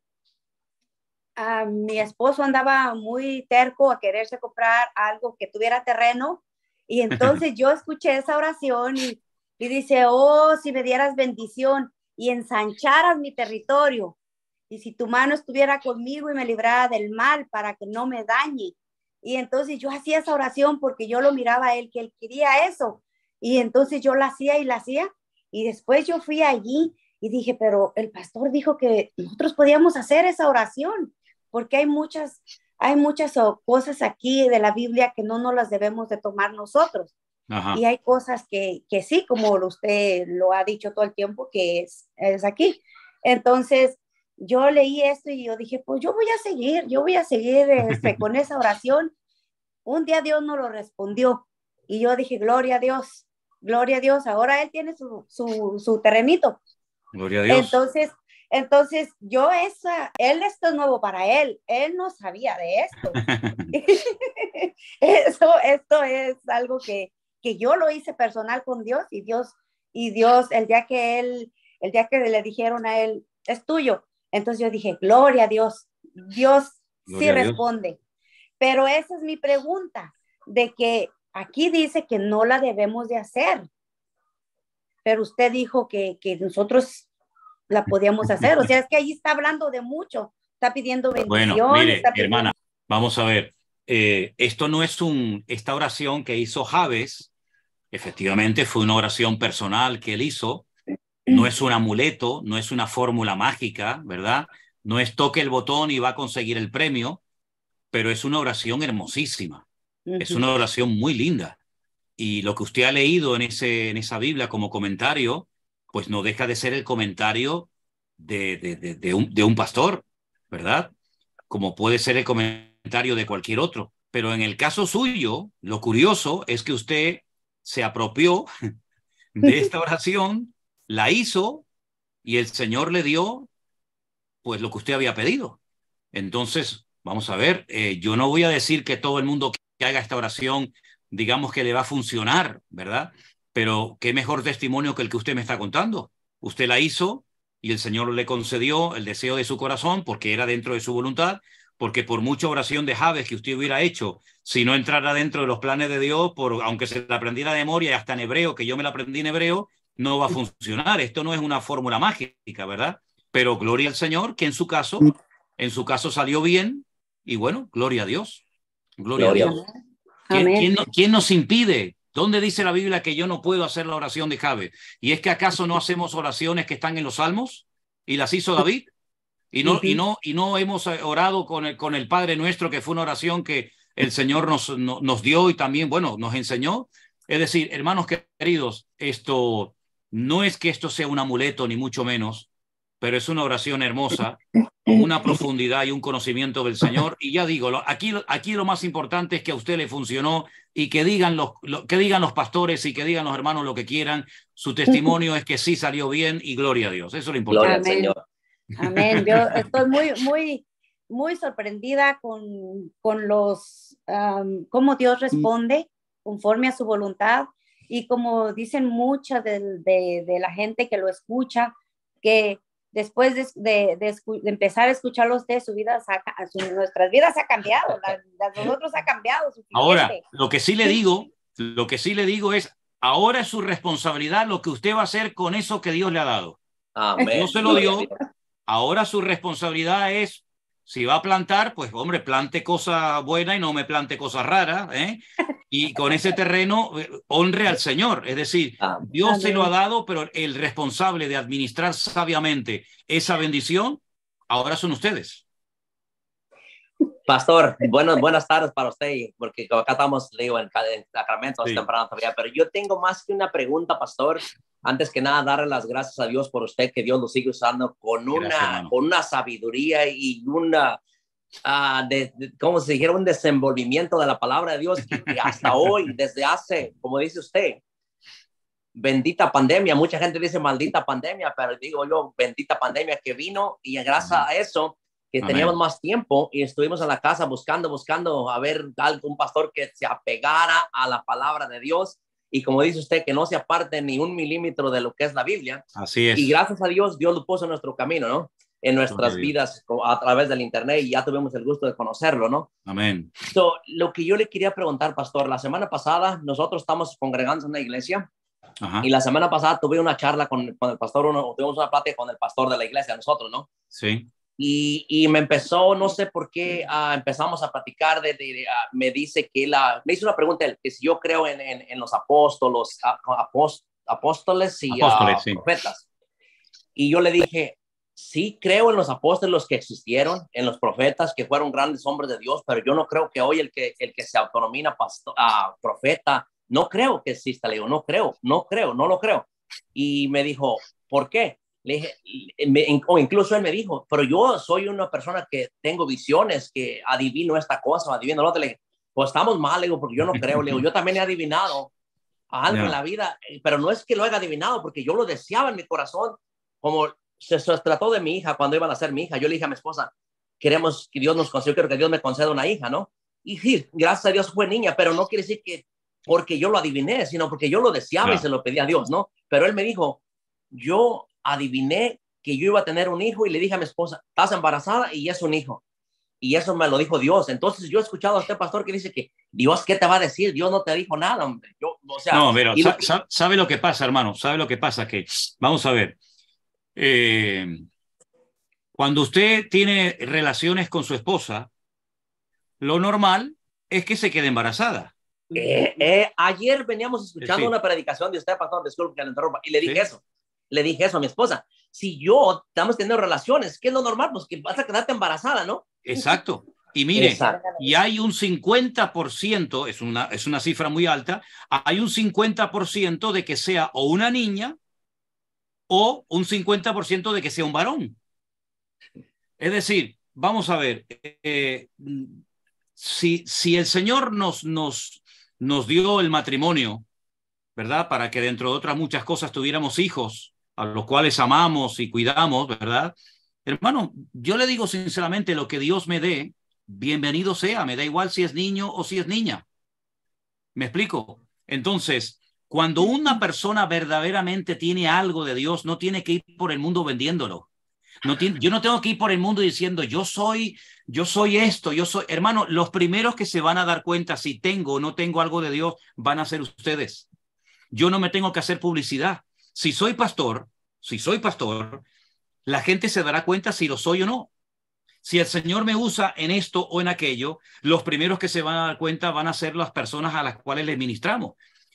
mi esposo andaba muy terco a quererse comprar algo que tuviera terreno. Y entonces yo escuché esa oración y dice, oh, si me dieras bendición y ensancharas mi territorio. Y si tu mano estuviera conmigo y me librara del mal para que no me dañe. Y entonces yo hacía esa oración porque yo lo miraba a él, que él quería eso. Y entonces yo la hacía. Y después yo fui allí y dije, pero el pastor dijo que nosotros podíamos hacer esa oración, porque hay muchas cosas aquí de la Biblia que no nos las debemos de tomar nosotros. Ajá. Y hay cosas que sí, como usted lo ha dicho todo el tiempo, que es aquí. Entonces, yo leí esto y yo dije, pues yo voy a seguir con esa oración. Un día Dios nos lo respondió y yo dije, gloria a Dios, ahora él tiene su terrenito. Gloria a Dios. Entonces él, esto es nuevo para él no sabía de esto. Esto es algo que yo lo hice personal con Dios y Dios, el día que le dijeron a él, es tuyo. Entonces yo dije, gloria a Dios, sí responde. Pero esa es mi pregunta, de que aquí dice que no la debemos de hacer, pero usted dijo que nosotros la podíamos hacer. O sea, es que ahí está hablando de mucho, está pidiendo bendición. Bueno, mire, hermana, vamos a ver. Esto no es esta oración que hizo Jabes, efectivamente fue una oración personal que él hizo. No es un amuleto, no es una fórmula mágica, ¿verdad? No es toque el botón y va a conseguir el premio, pero es una oración hermosísima. Es una oración muy linda. Y lo que usted ha leído en esa Biblia como comentario, pues no deja de ser el comentario de un pastor, ¿verdad? Como puede ser el comentario de cualquier otro. Pero en el caso suyo, lo curioso es que usted se apropió de esta oración, la hizo y el Señor le dio pues lo que usted había pedido. Entonces, vamos a ver, yo no voy a decir que todo el mundo que haga esta oración, digamos que le va a funcionar, ¿verdad? Pero qué mejor testimonio que el que usted me está contando. Usted la hizo y el Señor le concedió el deseo de su corazón porque era dentro de su voluntad, porque por mucha oración de Jabes que usted hubiera hecho, si no entrara dentro de los planes de Dios, aunque se la aprendiera de memoria y hasta en hebreo, que yo me la aprendí en hebreo, no va a funcionar. Esto no es una fórmula mágica, ¿verdad? Pero gloria al Señor que en su caso salió bien y bueno, gloria a Dios. Gloria a Dios. ¿Quién nos impide? ¿Dónde dice la Biblia que yo no puedo hacer la oración de Jabes? ¿Y es que acaso no hacemos oraciones que están en los Salmos? ¿Y las hizo David? ¿Y no hemos orado con el Padre Nuestro, que fue una oración que el Señor nos dio y también, bueno, nos enseñó? Es decir, hermanos queridos, esto no es que esto sea un amuleto, ni mucho menos, pero es una oración hermosa, con una profundidad y un conocimiento del Señor. Y ya digo, aquí lo más importante es que a usted le funcionó y que digan los pastores y que digan los hermanos lo que quieran. Su testimonio es que sí salió bien y gloria a Dios. Eso es lo importante. Gloria al Señor. Amén. Yo estoy muy sorprendida con cómo Dios responde conforme a su voluntad. y como dicen muchas de la gente que lo escucha, que después de empezar a escucharlo usted, nuestras vidas ha cambiado, las de nosotros ha cambiado suficiente. Ahora, lo que sí le digo es, ahora es su responsabilidad lo que usted va a hacer con eso que Dios le ha dado. Amén. Dios se lo dio, ahora su responsabilidad es, si va a plantar, pues hombre, plante cosas buenas y no me plante cosas raras, ¿eh? Y con ese terreno honre al Señor. Es decir, Dios se lo ha dado, pero el responsable de administrar sabiamente esa bendición, ahora son ustedes. Pastor, buenas tardes para usted, porque acá estamos, digo, en Sacramento, es temprano todavía, pero yo tengo más que una pregunta, pastor. Antes que nada, darle las gracias a Dios por usted, que Dios lo sigue usando con una sabiduría y una, como se dijera, un desenvolvimiento de la palabra de Dios que hasta hoy, desde hace, como dice usted, bendita pandemia. Mucha gente dice maldita pandemia, pero digo yo, bendita pandemia que vino, y gracias a eso que teníamos más tiempo y estuvimos en la casa buscando a ver un pastor que se apegara a la palabra de Dios. Y como dice usted, que no se aparte ni un milímetro de lo que es la Biblia. Así es. Y gracias a Dios, Dios lo puso en nuestro camino, ¿no? En nuestras vidas a través del internet, y ya tuvimos el gusto de conocerlo, ¿no? Amén. Lo que yo le quería preguntar, pastor, la semana pasada nosotros estamos congregando en una iglesia. Ajá. Y la semana pasada tuve una charla con el pastor, tuvimos una plática con el pastor de la iglesia, nosotros, ¿no? Sí. Y me empezó, no sé por qué, empezamos a platicar me dice que me hizo una pregunta, que si yo creo en los apóstoles y sí. profetas. Y yo le dije, sí creo en los apóstoles, los que existieron, en los profetas que fueron grandes hombres de Dios, pero yo no creo que hoy el que se autonomina profeta, no creo que exista. Le digo, no lo creo. Y me dijo, ¿por qué? Le dije, o incluso él me dijo, pero yo soy una persona que tengo visiones, que adivino esta cosa, adivino lo otro. Le dije, pues estamos mal, le digo, porque yo no creo. Le digo, yo también he adivinado algo en la vida, pero no es que lo haya adivinado, porque yo lo deseaba en mi corazón. Como se trató de mi hija cuando iba a nacer mi hija, yo le dije a mi esposa, queremos que Dios nos conceda, quiero que Dios me conceda una hija, ¿no? Y sí, gracias a Dios fue niña, pero no quiere decir que porque yo lo adiviné, sino porque yo lo deseaba y se lo pedí a Dios, ¿no? Pero él me dijo, yo adiviné que yo iba a tener un hijo y le dije a mi esposa, estás embarazada y es un hijo. Y eso me lo dijo Dios. Entonces yo he escuchado a este pastor que dice que Dios, ¿qué te va a decir? Dios no te dijo nada, hombre. No, pero ¿sabe lo que pasa, hermano? ¿Sabe lo que pasa? Que, vamos a ver, cuando usted tiene relaciones con su esposa, lo normal es que se quede embarazada. Ayer veníamos escuchando una predicación de usted, pastor, disculpe que le interrumpa, y le dije eso. Le dije eso a mi esposa. Si estamos teniendo relaciones, ¿qué es lo normal? Pues que vas a quedarte embarazada, ¿no? Exacto. Y mire, y hay un 50%, es una cifra muy alta, hay un 50% de que sea o una niña o un 50% de que sea un varón. Es decir, vamos a ver, si el Señor nos dio el matrimonio, ¿verdad? Para que dentro de otras muchas cosas tuviéramos hijos a los cuales amamos y cuidamos, ¿verdad? Hermano, yo le digo sinceramente, lo que Dios me dé, bienvenido sea, me da igual si es niño o si es niña. ¿Me explico? Entonces, cuando una persona verdaderamente tiene algo de Dios, no tiene que ir por el mundo vendiéndolo. Yo no tengo que ir por el mundo diciendo, yo soy esto, hermano, los primeros que se van a dar cuenta si tengo o no tengo algo de Dios van a ser ustedes. Yo no me tengo que hacer publicidad. Si soy pastor, la gente se dará cuenta si lo soy o no. Si el Señor me usa en esto o en aquello, los primeros que se van a dar cuenta van a ser las personas a las cuales les ministramos.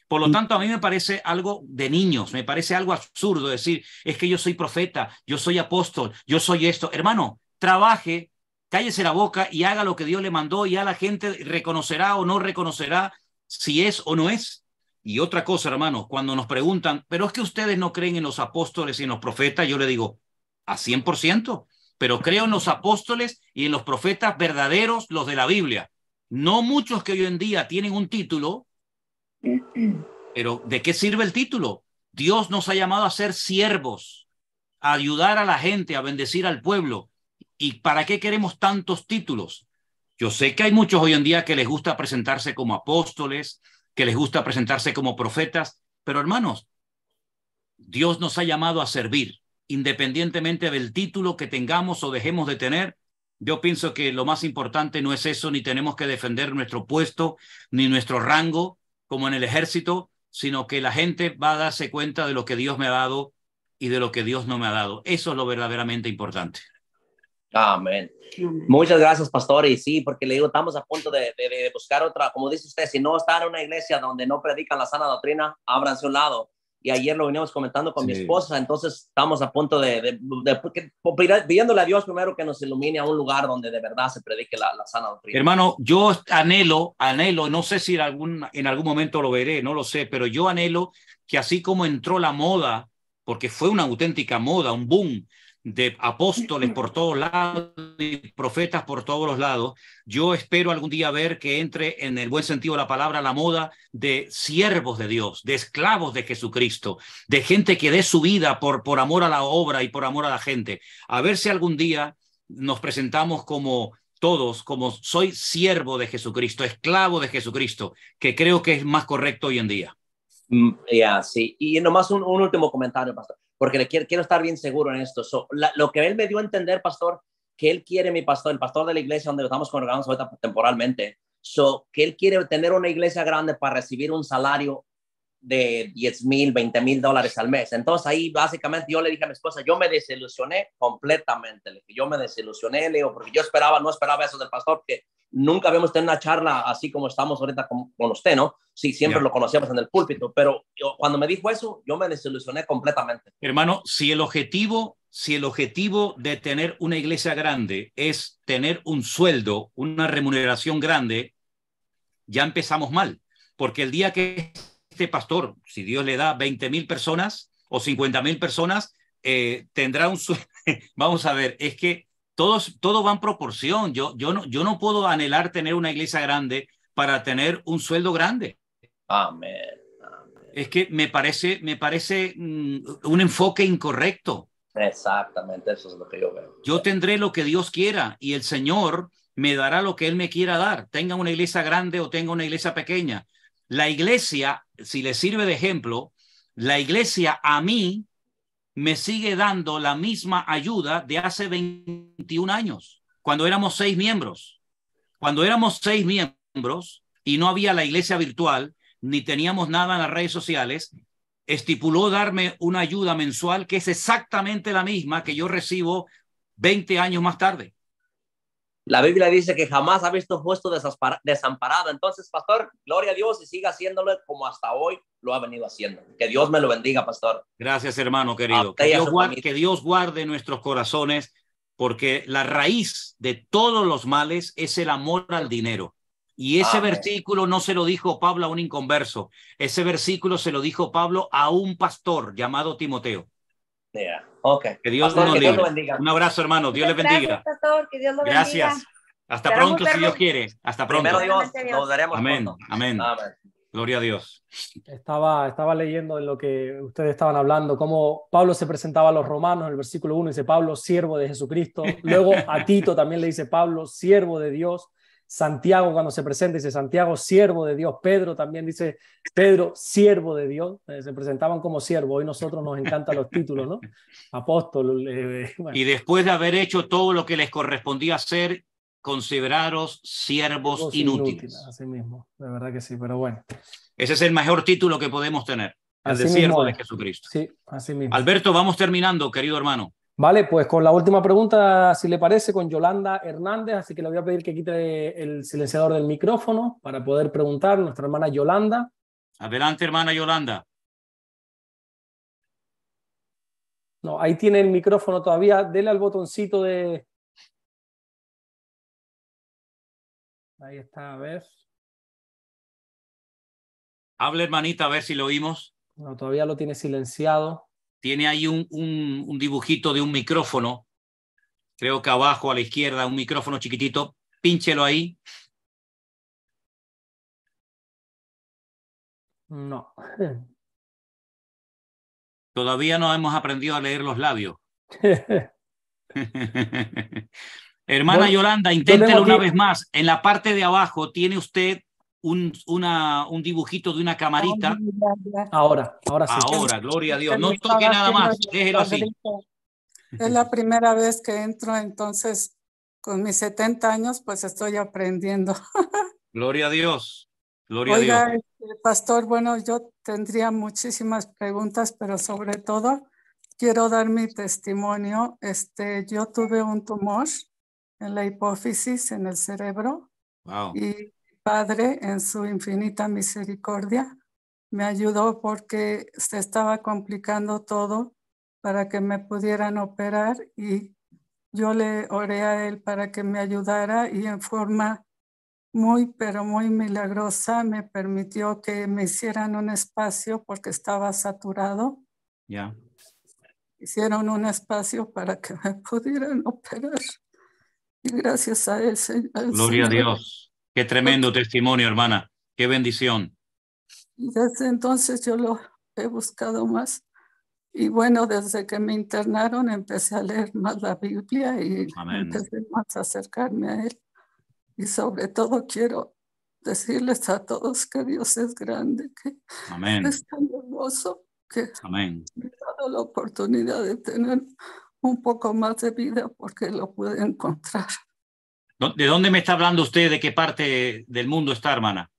Por lo tanto, a mí me parece algo de niños, me parece algo absurdo decir, es que yo soy profeta, yo soy apóstol, yo soy esto. Hermano, trabaje, cállese la boca y haga lo que Dios le mandó, y ya la gente reconocerá o no reconocerá si es o no es. Y otra cosa, hermano, cuando nos preguntan, pero es que ustedes no creen en los apóstoles y en los profetas, yo le digo, a 100%, pero creo en los apóstoles y en los profetas verdaderos, los de la Biblia. No muchos que hoy en día tienen un título, pero ¿de qué sirve el título? Dios nos ha llamado a ser siervos, a ayudar a la gente, a bendecir al pueblo. ¿Y para qué queremos tantos títulos? Yo sé que hay muchos hoy en día que les gusta presentarse como apóstoles, que les gusta presentarse como profetas, Pero hermanos, Dios nos ha llamado a servir, independientemente del título que tengamos o dejemos de tener. Yo pienso que lo más importante no es eso, ni tenemos que defender nuestro puesto, ni nuestro rango, como en el ejército, sino que la gente va a darse cuenta de lo que Dios me ha dado y de lo que Dios no me ha dado. Eso es lo verdaderamente importante. Amén. Muchas gracias, pastor. Y sí, porque le digo, estamos a punto de buscar otra, como dice usted, si no está en una iglesia donde no predican la sana doctrina, ábranse a un lado. Y ayer lo veníamos comentando con mi esposa, entonces estamos a punto pidiéndole a Dios primero que nos ilumine a un lugar donde de verdad se predique la sana doctrina. Hermano, yo anhelo, no sé si en algún momento lo veré, no lo sé, pero yo anhelo que así como entró la moda, porque fue una auténtica moda, un boom de apóstoles por todos lados y profetas por todos los lados, yo espero algún día ver que entre en el buen sentido de la palabra la moda de siervos de Dios, de esclavos de Jesucristo, de gente que dé su vida por amor a la obra y por amor a la gente. A ver si algún día nos presentamos como todos, como soy siervo de Jesucristo, esclavo de Jesucristo, que creo que es más correcto hoy en día. Sí. Y nomás un último comentario, pastor, porque quiero estar bien seguro en esto. Lo que él me dio a entender, pastor, que él quiere, el pastor de la iglesia donde estamos congregados ahorita temporalmente, que él quiere tener una iglesia grande para recibir un salario de $10,000, $20,000 al mes. Entonces ahí básicamente yo le dije a mi esposa, yo me desilusioné completamente. Le digo, porque yo no esperaba eso del pastor, que nunca habíamos tenido una charla así como estamos ahorita con usted, ¿no? Sí, siempre lo conocíamos en el púlpito, pero cuando me dijo eso, yo me desilusioné completamente. Hermano, si el objetivo de tener una iglesia grande es tener un sueldo, una remuneración grande, ya empezamos mal, porque el día que este pastor, si Dios le da 20,000 personas o 50,000 personas, tendrá un sueldo. Vamos a ver, es que todo va en proporción. Yo no puedo anhelar tener una iglesia grande para tener un sueldo grande. Amén. Es que me parece un enfoque incorrecto. Exactamente, eso es lo que yo veo. Yo tendré lo que Dios quiera y el Señor me dará lo que Él me quiera dar. Tenga una iglesia grande o tenga una iglesia pequeña. La iglesia, si le sirve de ejemplo, la iglesia a mí me sigue dando la misma ayuda de hace 21 años, cuando éramos 6 miembros. Cuando éramos 6 miembros y no había la iglesia virtual, ni teníamos nada en las redes sociales, estipuló darme una ayuda mensual que es exactamente la misma que yo recibo 20 años más tarde. La Biblia dice que jamás ha visto justo desamparado. Entonces, pastor, gloria a Dios y siga haciéndolo como hasta hoy lo ha venido haciendo. Que Dios me lo bendiga, pastor. Gracias, hermano querido. Que Dios guarde nuestros corazones, porque la raíz de todos los males es el amor al dinero. Y ese versículo no se lo dijo Pablo a un inconverso. Ese versículo se lo dijo Pablo a un pastor llamado Timoteo. Okay. Que Dios nos bendiga. Un abrazo, hermano. Dios les bendiga. Gracias, pastor. Que Dios lo bendiga. Gracias. Hasta pronto, si Dios quiere. Hasta pronto. Primero Dios, nos daremos pronto. Amén. Gloria a Dios. Estaba leyendo en lo que ustedes estaban hablando, cómo Pablo se presentaba a los romanos. En el versículo 1 dice Pablo, siervo de Jesucristo. Luego a Tito también le dice Pablo, siervo de Dios. Santiago, cuando se presenta, dice Santiago, siervo de Dios. Pedro también dice Pedro, siervo de Dios. Se presentaban como siervo. Hoy nosotros nos encantan los títulos, ¿no? Apóstol. Bueno. Y después de haber hecho todo lo que les correspondía hacer, consideraros siervos inútiles. Así mismo, de verdad que sí, pero bueno. Ese es el mejor título que podemos tener, el de siervo de Jesucristo. Sí, así mismo. Alberto, vamos terminando, querido hermano. Vale, pues con la última pregunta, si le parece, con Yolanda Hernández, así que le voy a pedir que quite el silenciador del micrófono para poder preguntar, nuestra hermana Yolanda. Adelante, hermana Yolanda. No, ahí tiene el micrófono todavía, dele al botoncito de... Ahí está, a ver. Hable, hermanita, a ver si lo oímos. No, todavía lo tiene silenciado. Tiene ahí un dibujito de un micrófono, creo que abajo a la izquierda, un micrófono chiquitito. Pínchelo ahí. No. Todavía no hemos aprendido a leer los labios. Hermana Yolanda, inténtelo una vez más. En la parte de abajo tiene usted un dibujito de una camarita. Ahora sí. Ahora, gloria a Dios. No toque nada más, déjelo así. Es la primera vez que entro, entonces con mis 70 años pues estoy aprendiendo. Gloria a Dios. Gloria a Oiga, Dios. pastor, bueno, yo tendría muchísimas preguntas, pero sobre todo quiero dar mi testimonio. Yo tuve un tumor en la hipófisis, en el cerebro. Wow. Y mi Padre, en su infinita misericordia, me ayudó porque se estaba complicando todo para que me pudieran operar, y yo le oré a él para que me ayudara, y en forma muy, pero muy milagrosa me permitió que me hicieran un espacio porque estaba saturado. Ya. Hicieron un espacio para que me pudieran operar. Y gracias a él, Gloria a Dios. Qué tremendo testimonio, hermana. Qué bendición. Y desde entonces yo lo he buscado más. Y bueno, desde que me internaron empecé a leer más la Biblia y Amén. empecé más a acercarme a él. Y sobre todo quiero decirles a todos que Dios es grande, que Amén. es tan hermoso, que Amén. me ha dado la oportunidad de tener un poco más de vida porque lo pude encontrar. ¿De dónde me está hablando usted? ¿De qué parte del mundo está, hermana?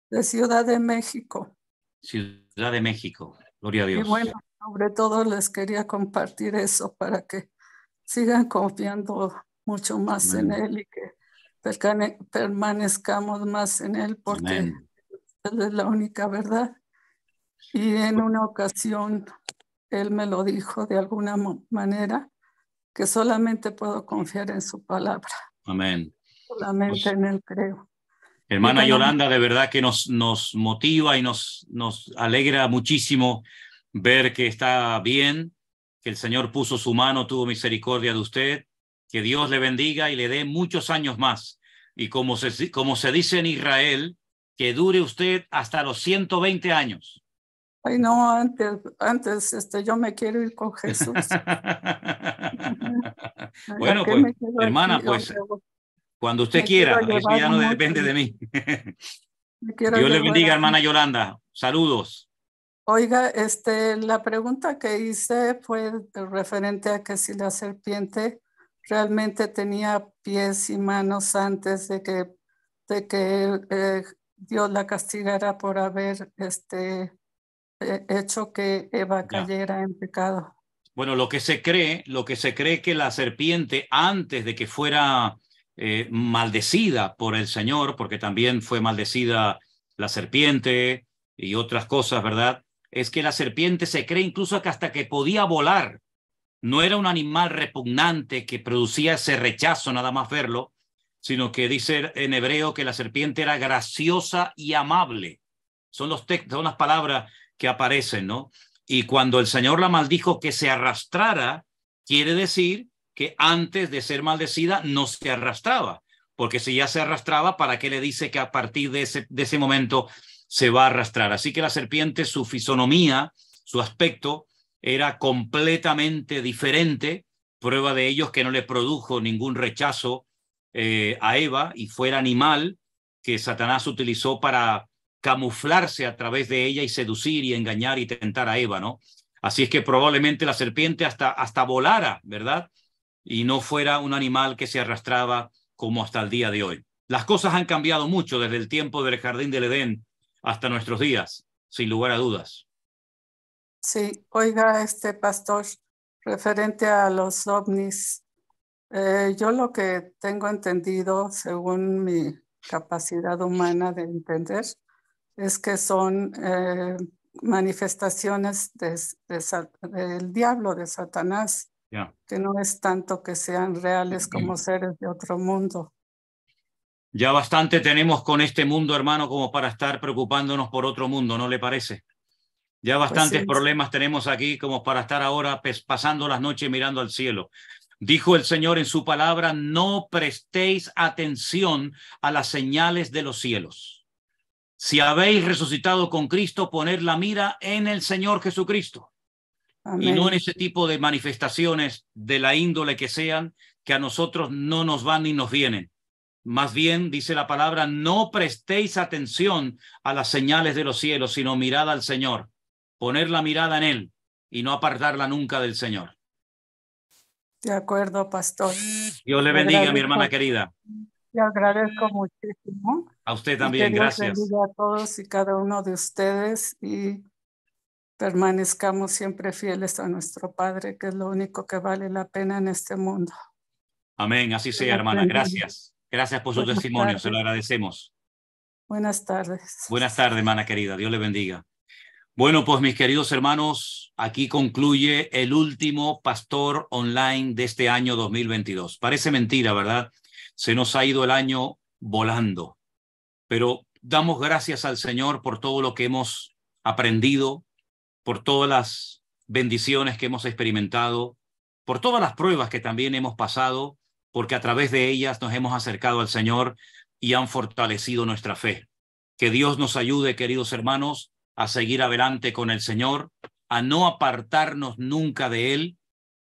De Ciudad de México. Ciudad de México. Gloria a Dios. Y bueno, sobre todo les quería compartir eso para que sigan confiando mucho más Amén. en Él y que permanezcamos más en Él, porque Amén. Él es la única verdad. Y en una ocasión Él me lo dijo de alguna manera, que solamente puedo confiar en su palabra. Amén. Solamente en Él creo. Hermana Yolanda, de verdad que nos motiva y nos alegra muchísimo ver que está bien, que el Señor puso su mano, tuvo misericordia de usted, que Dios le bendiga y le dé muchos años más. Y como se dice en Israel, que dure usted hasta los 120 años. Ay, no, antes yo me quiero ir con Jesús. Bueno, pues, hermana, pues, cuando usted quiera, eso ya no depende de mí. Dios le bendiga, hermana Yolanda. Saludos. Oiga, la pregunta que hice fue referente a que si la serpiente realmente tenía pies y manos antes de que Dios la castigara por haber hecho que Eva cayera en pecado. Bueno, lo que se cree que la serpiente, antes de que fuera maldecida por el Señor, porque también fue maldecida la serpiente y otras cosas, ¿verdad? Es que la serpiente se cree incluso que hasta que podía volar. No era un animal repugnante que producía ese rechazo nada más verlo, sino que dice en hebreo que la serpiente era graciosa y amable. Son las palabras que aparecen, ¿no? Y cuando el Señor la maldijo que se arrastrara, quiere decir que antes de ser maldecida no se arrastraba, porque si ya se arrastraba, ¿para qué le dice que a partir de ese momento se va a arrastrar? Así que la serpiente, su fisonomía, su aspecto, era completamente diferente. Prueba de ello es que no le produjo ningún rechazo a Eva, y fue el animal que Satanás utilizó para camuflarse a través de ella y seducir y engañar y tentar a Eva, ¿no? Así es que probablemente la serpiente hasta volara, ¿verdad? Y no fuera un animal que se arrastraba como hasta el día de hoy. Las cosas han cambiado mucho desde el tiempo del jardín del Edén hasta nuestros días, sin lugar a dudas. Sí, oiga, pastor, referente a los ovnis, yo lo que tengo entendido, según mi capacidad humana de entender, es que son manifestaciones del diablo, de Satanás, que no es tanto que sean reales como seres de otro mundo. Ya bastante tenemos con este mundo, hermano, como para estar preocupándonos por otro mundo, ¿no le parece? Ya bastantes problemas tenemos aquí como para estar ahora pasando las noches mirando al cielo. Dijo el Señor en su palabra: no prestéis atención a las señales de los cielos. Si habéis resucitado con Cristo, poned la mira en el Señor Jesucristo. Amén. Y no en ese tipo de manifestaciones de la índole que sean, que a nosotros no nos van ni nos vienen. Más bien, dice la palabra, no prestéis atención a las señales de los cielos, sino mirad al Señor. Poner la mirada en Él y no apartarla nunca del Señor. De acuerdo, pastor. Dios le bendiga, mi hermana querida. Le agradezco muchísimo. A usted también, gracias. Dios bendiga a todos y cada uno de ustedes y permanezcamos siempre fieles a nuestro Padre, que es lo único que vale la pena en este mundo. Amén, así sea, hermana. Gracias. Gracias por su testimonio, se lo agradecemos. Buenas tardes. Buenas tardes, hermana querida. Dios le bendiga. Bueno, pues mis queridos hermanos, aquí concluye el último pastor online de este año 2022. Parece mentira, ¿verdad? Se nos ha ido el año volando, pero damos gracias al Señor por todo lo que hemos aprendido, por todas las bendiciones que hemos experimentado, por todas las pruebas que también hemos pasado, porque a través de ellas nos hemos acercado al Señor y han fortalecido nuestra fe. Que Dios nos ayude, queridos hermanos, a seguir adelante con el Señor, a no apartarnos nunca de Él.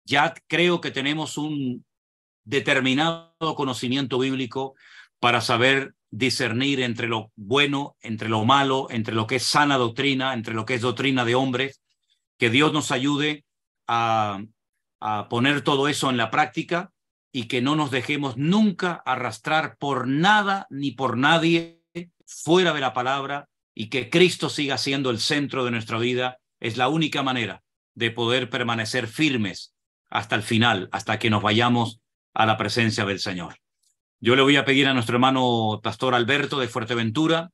Ya creo que tenemos un determinado conocimiento bíblico para saber discernir entre lo bueno, entre lo malo, entre lo que es sana doctrina, entre lo que es doctrina de hombres. Que Dios nos ayude a poner todo eso en la práctica y que no nos dejemos nunca arrastrar por nada ni por nadie fuera de la palabra, y que Cristo siga siendo el centro de nuestra vida. Es la única manera de poder permanecer firmes hasta el final, hasta que nos vayamos a la presencia del Señor. Yo le voy a pedir a nuestro hermano pastor Alberto de Fuerteventura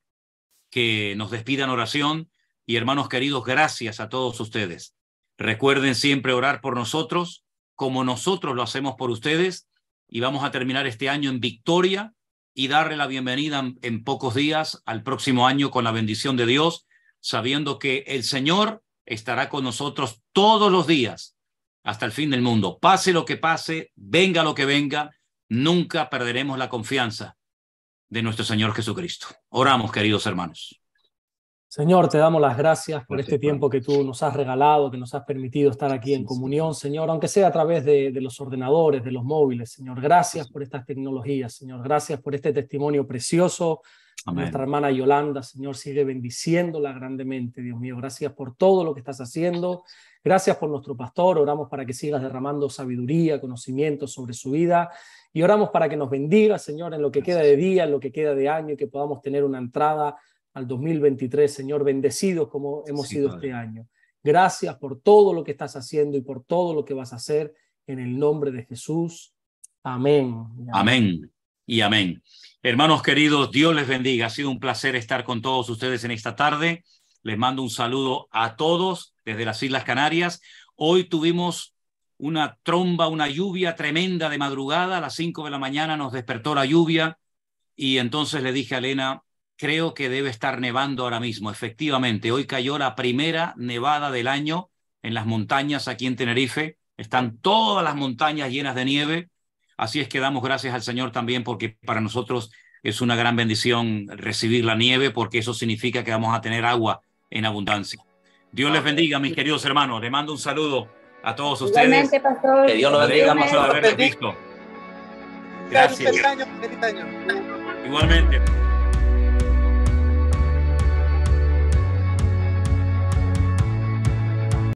que nos despida en oración. Y hermanos queridos, gracias a todos ustedes. Recuerden siempre orar por nosotros como nosotros lo hacemos por ustedes, y vamos a terminar este año en victoria y darle la bienvenida en pocos días al próximo año con la bendición de Dios, sabiendo que el Señor estará con nosotros todos los días hasta el fin del mundo. Pase lo que pase, venga lo que venga, nunca perderemos la confianza de nuestro Señor Jesucristo. Oramos, queridos hermanos. Señor, te damos las gracias por este tiempo que tú nos has regalado, que nos has permitido estar aquí en comunión, Señor, aunque sea a través de los ordenadores, de los móviles, Señor. Gracias por estas tecnologías, Señor. Gracias por este testimonio precioso. Amén. Nuestra hermana Yolanda, Señor, sigue bendiciéndola grandemente, Dios mío. Gracias por todo lo que estás haciendo. Gracias por nuestro pastor. Oramos para que sigas derramando sabiduría, conocimiento sobre su vida. Y oramos para que nos bendiga, Señor, en lo que queda de día, en lo que queda de año, y que podamos tener una entrada al 2023, Señor, bendecidos como hemos sido este año. Gracias por todo lo que estás haciendo y por todo lo que vas a hacer, en el nombre de Jesús. Amén. Amén y amén. Hermanos queridos, Dios les bendiga. Ha sido un placer estar con todos ustedes en esta tarde. Les mando un saludo a todos desde las Islas Canarias. Hoy tuvimos una tromba, una lluvia tremenda de madrugada. A las 5 de la mañana nos despertó la lluvia y entonces le dije a Elena, creo que debe estar nevando ahora mismo. Efectivamente, hoy cayó la primera nevada del año en las montañas aquí en Tenerife. Están todas las montañas llenas de nieve. Así es que damos gracias al Señor también, porque para nosotros es una gran bendición recibir la nieve, porque eso significa que vamos a tener agua en abundancia. Dios les bendiga, mis queridos hermanos. Les mando un saludo a todos ustedes. Igualmente, pastor. Que Dios los bendiga. Mucho de haberles visto. Gracias. Feliz año. Igualmente.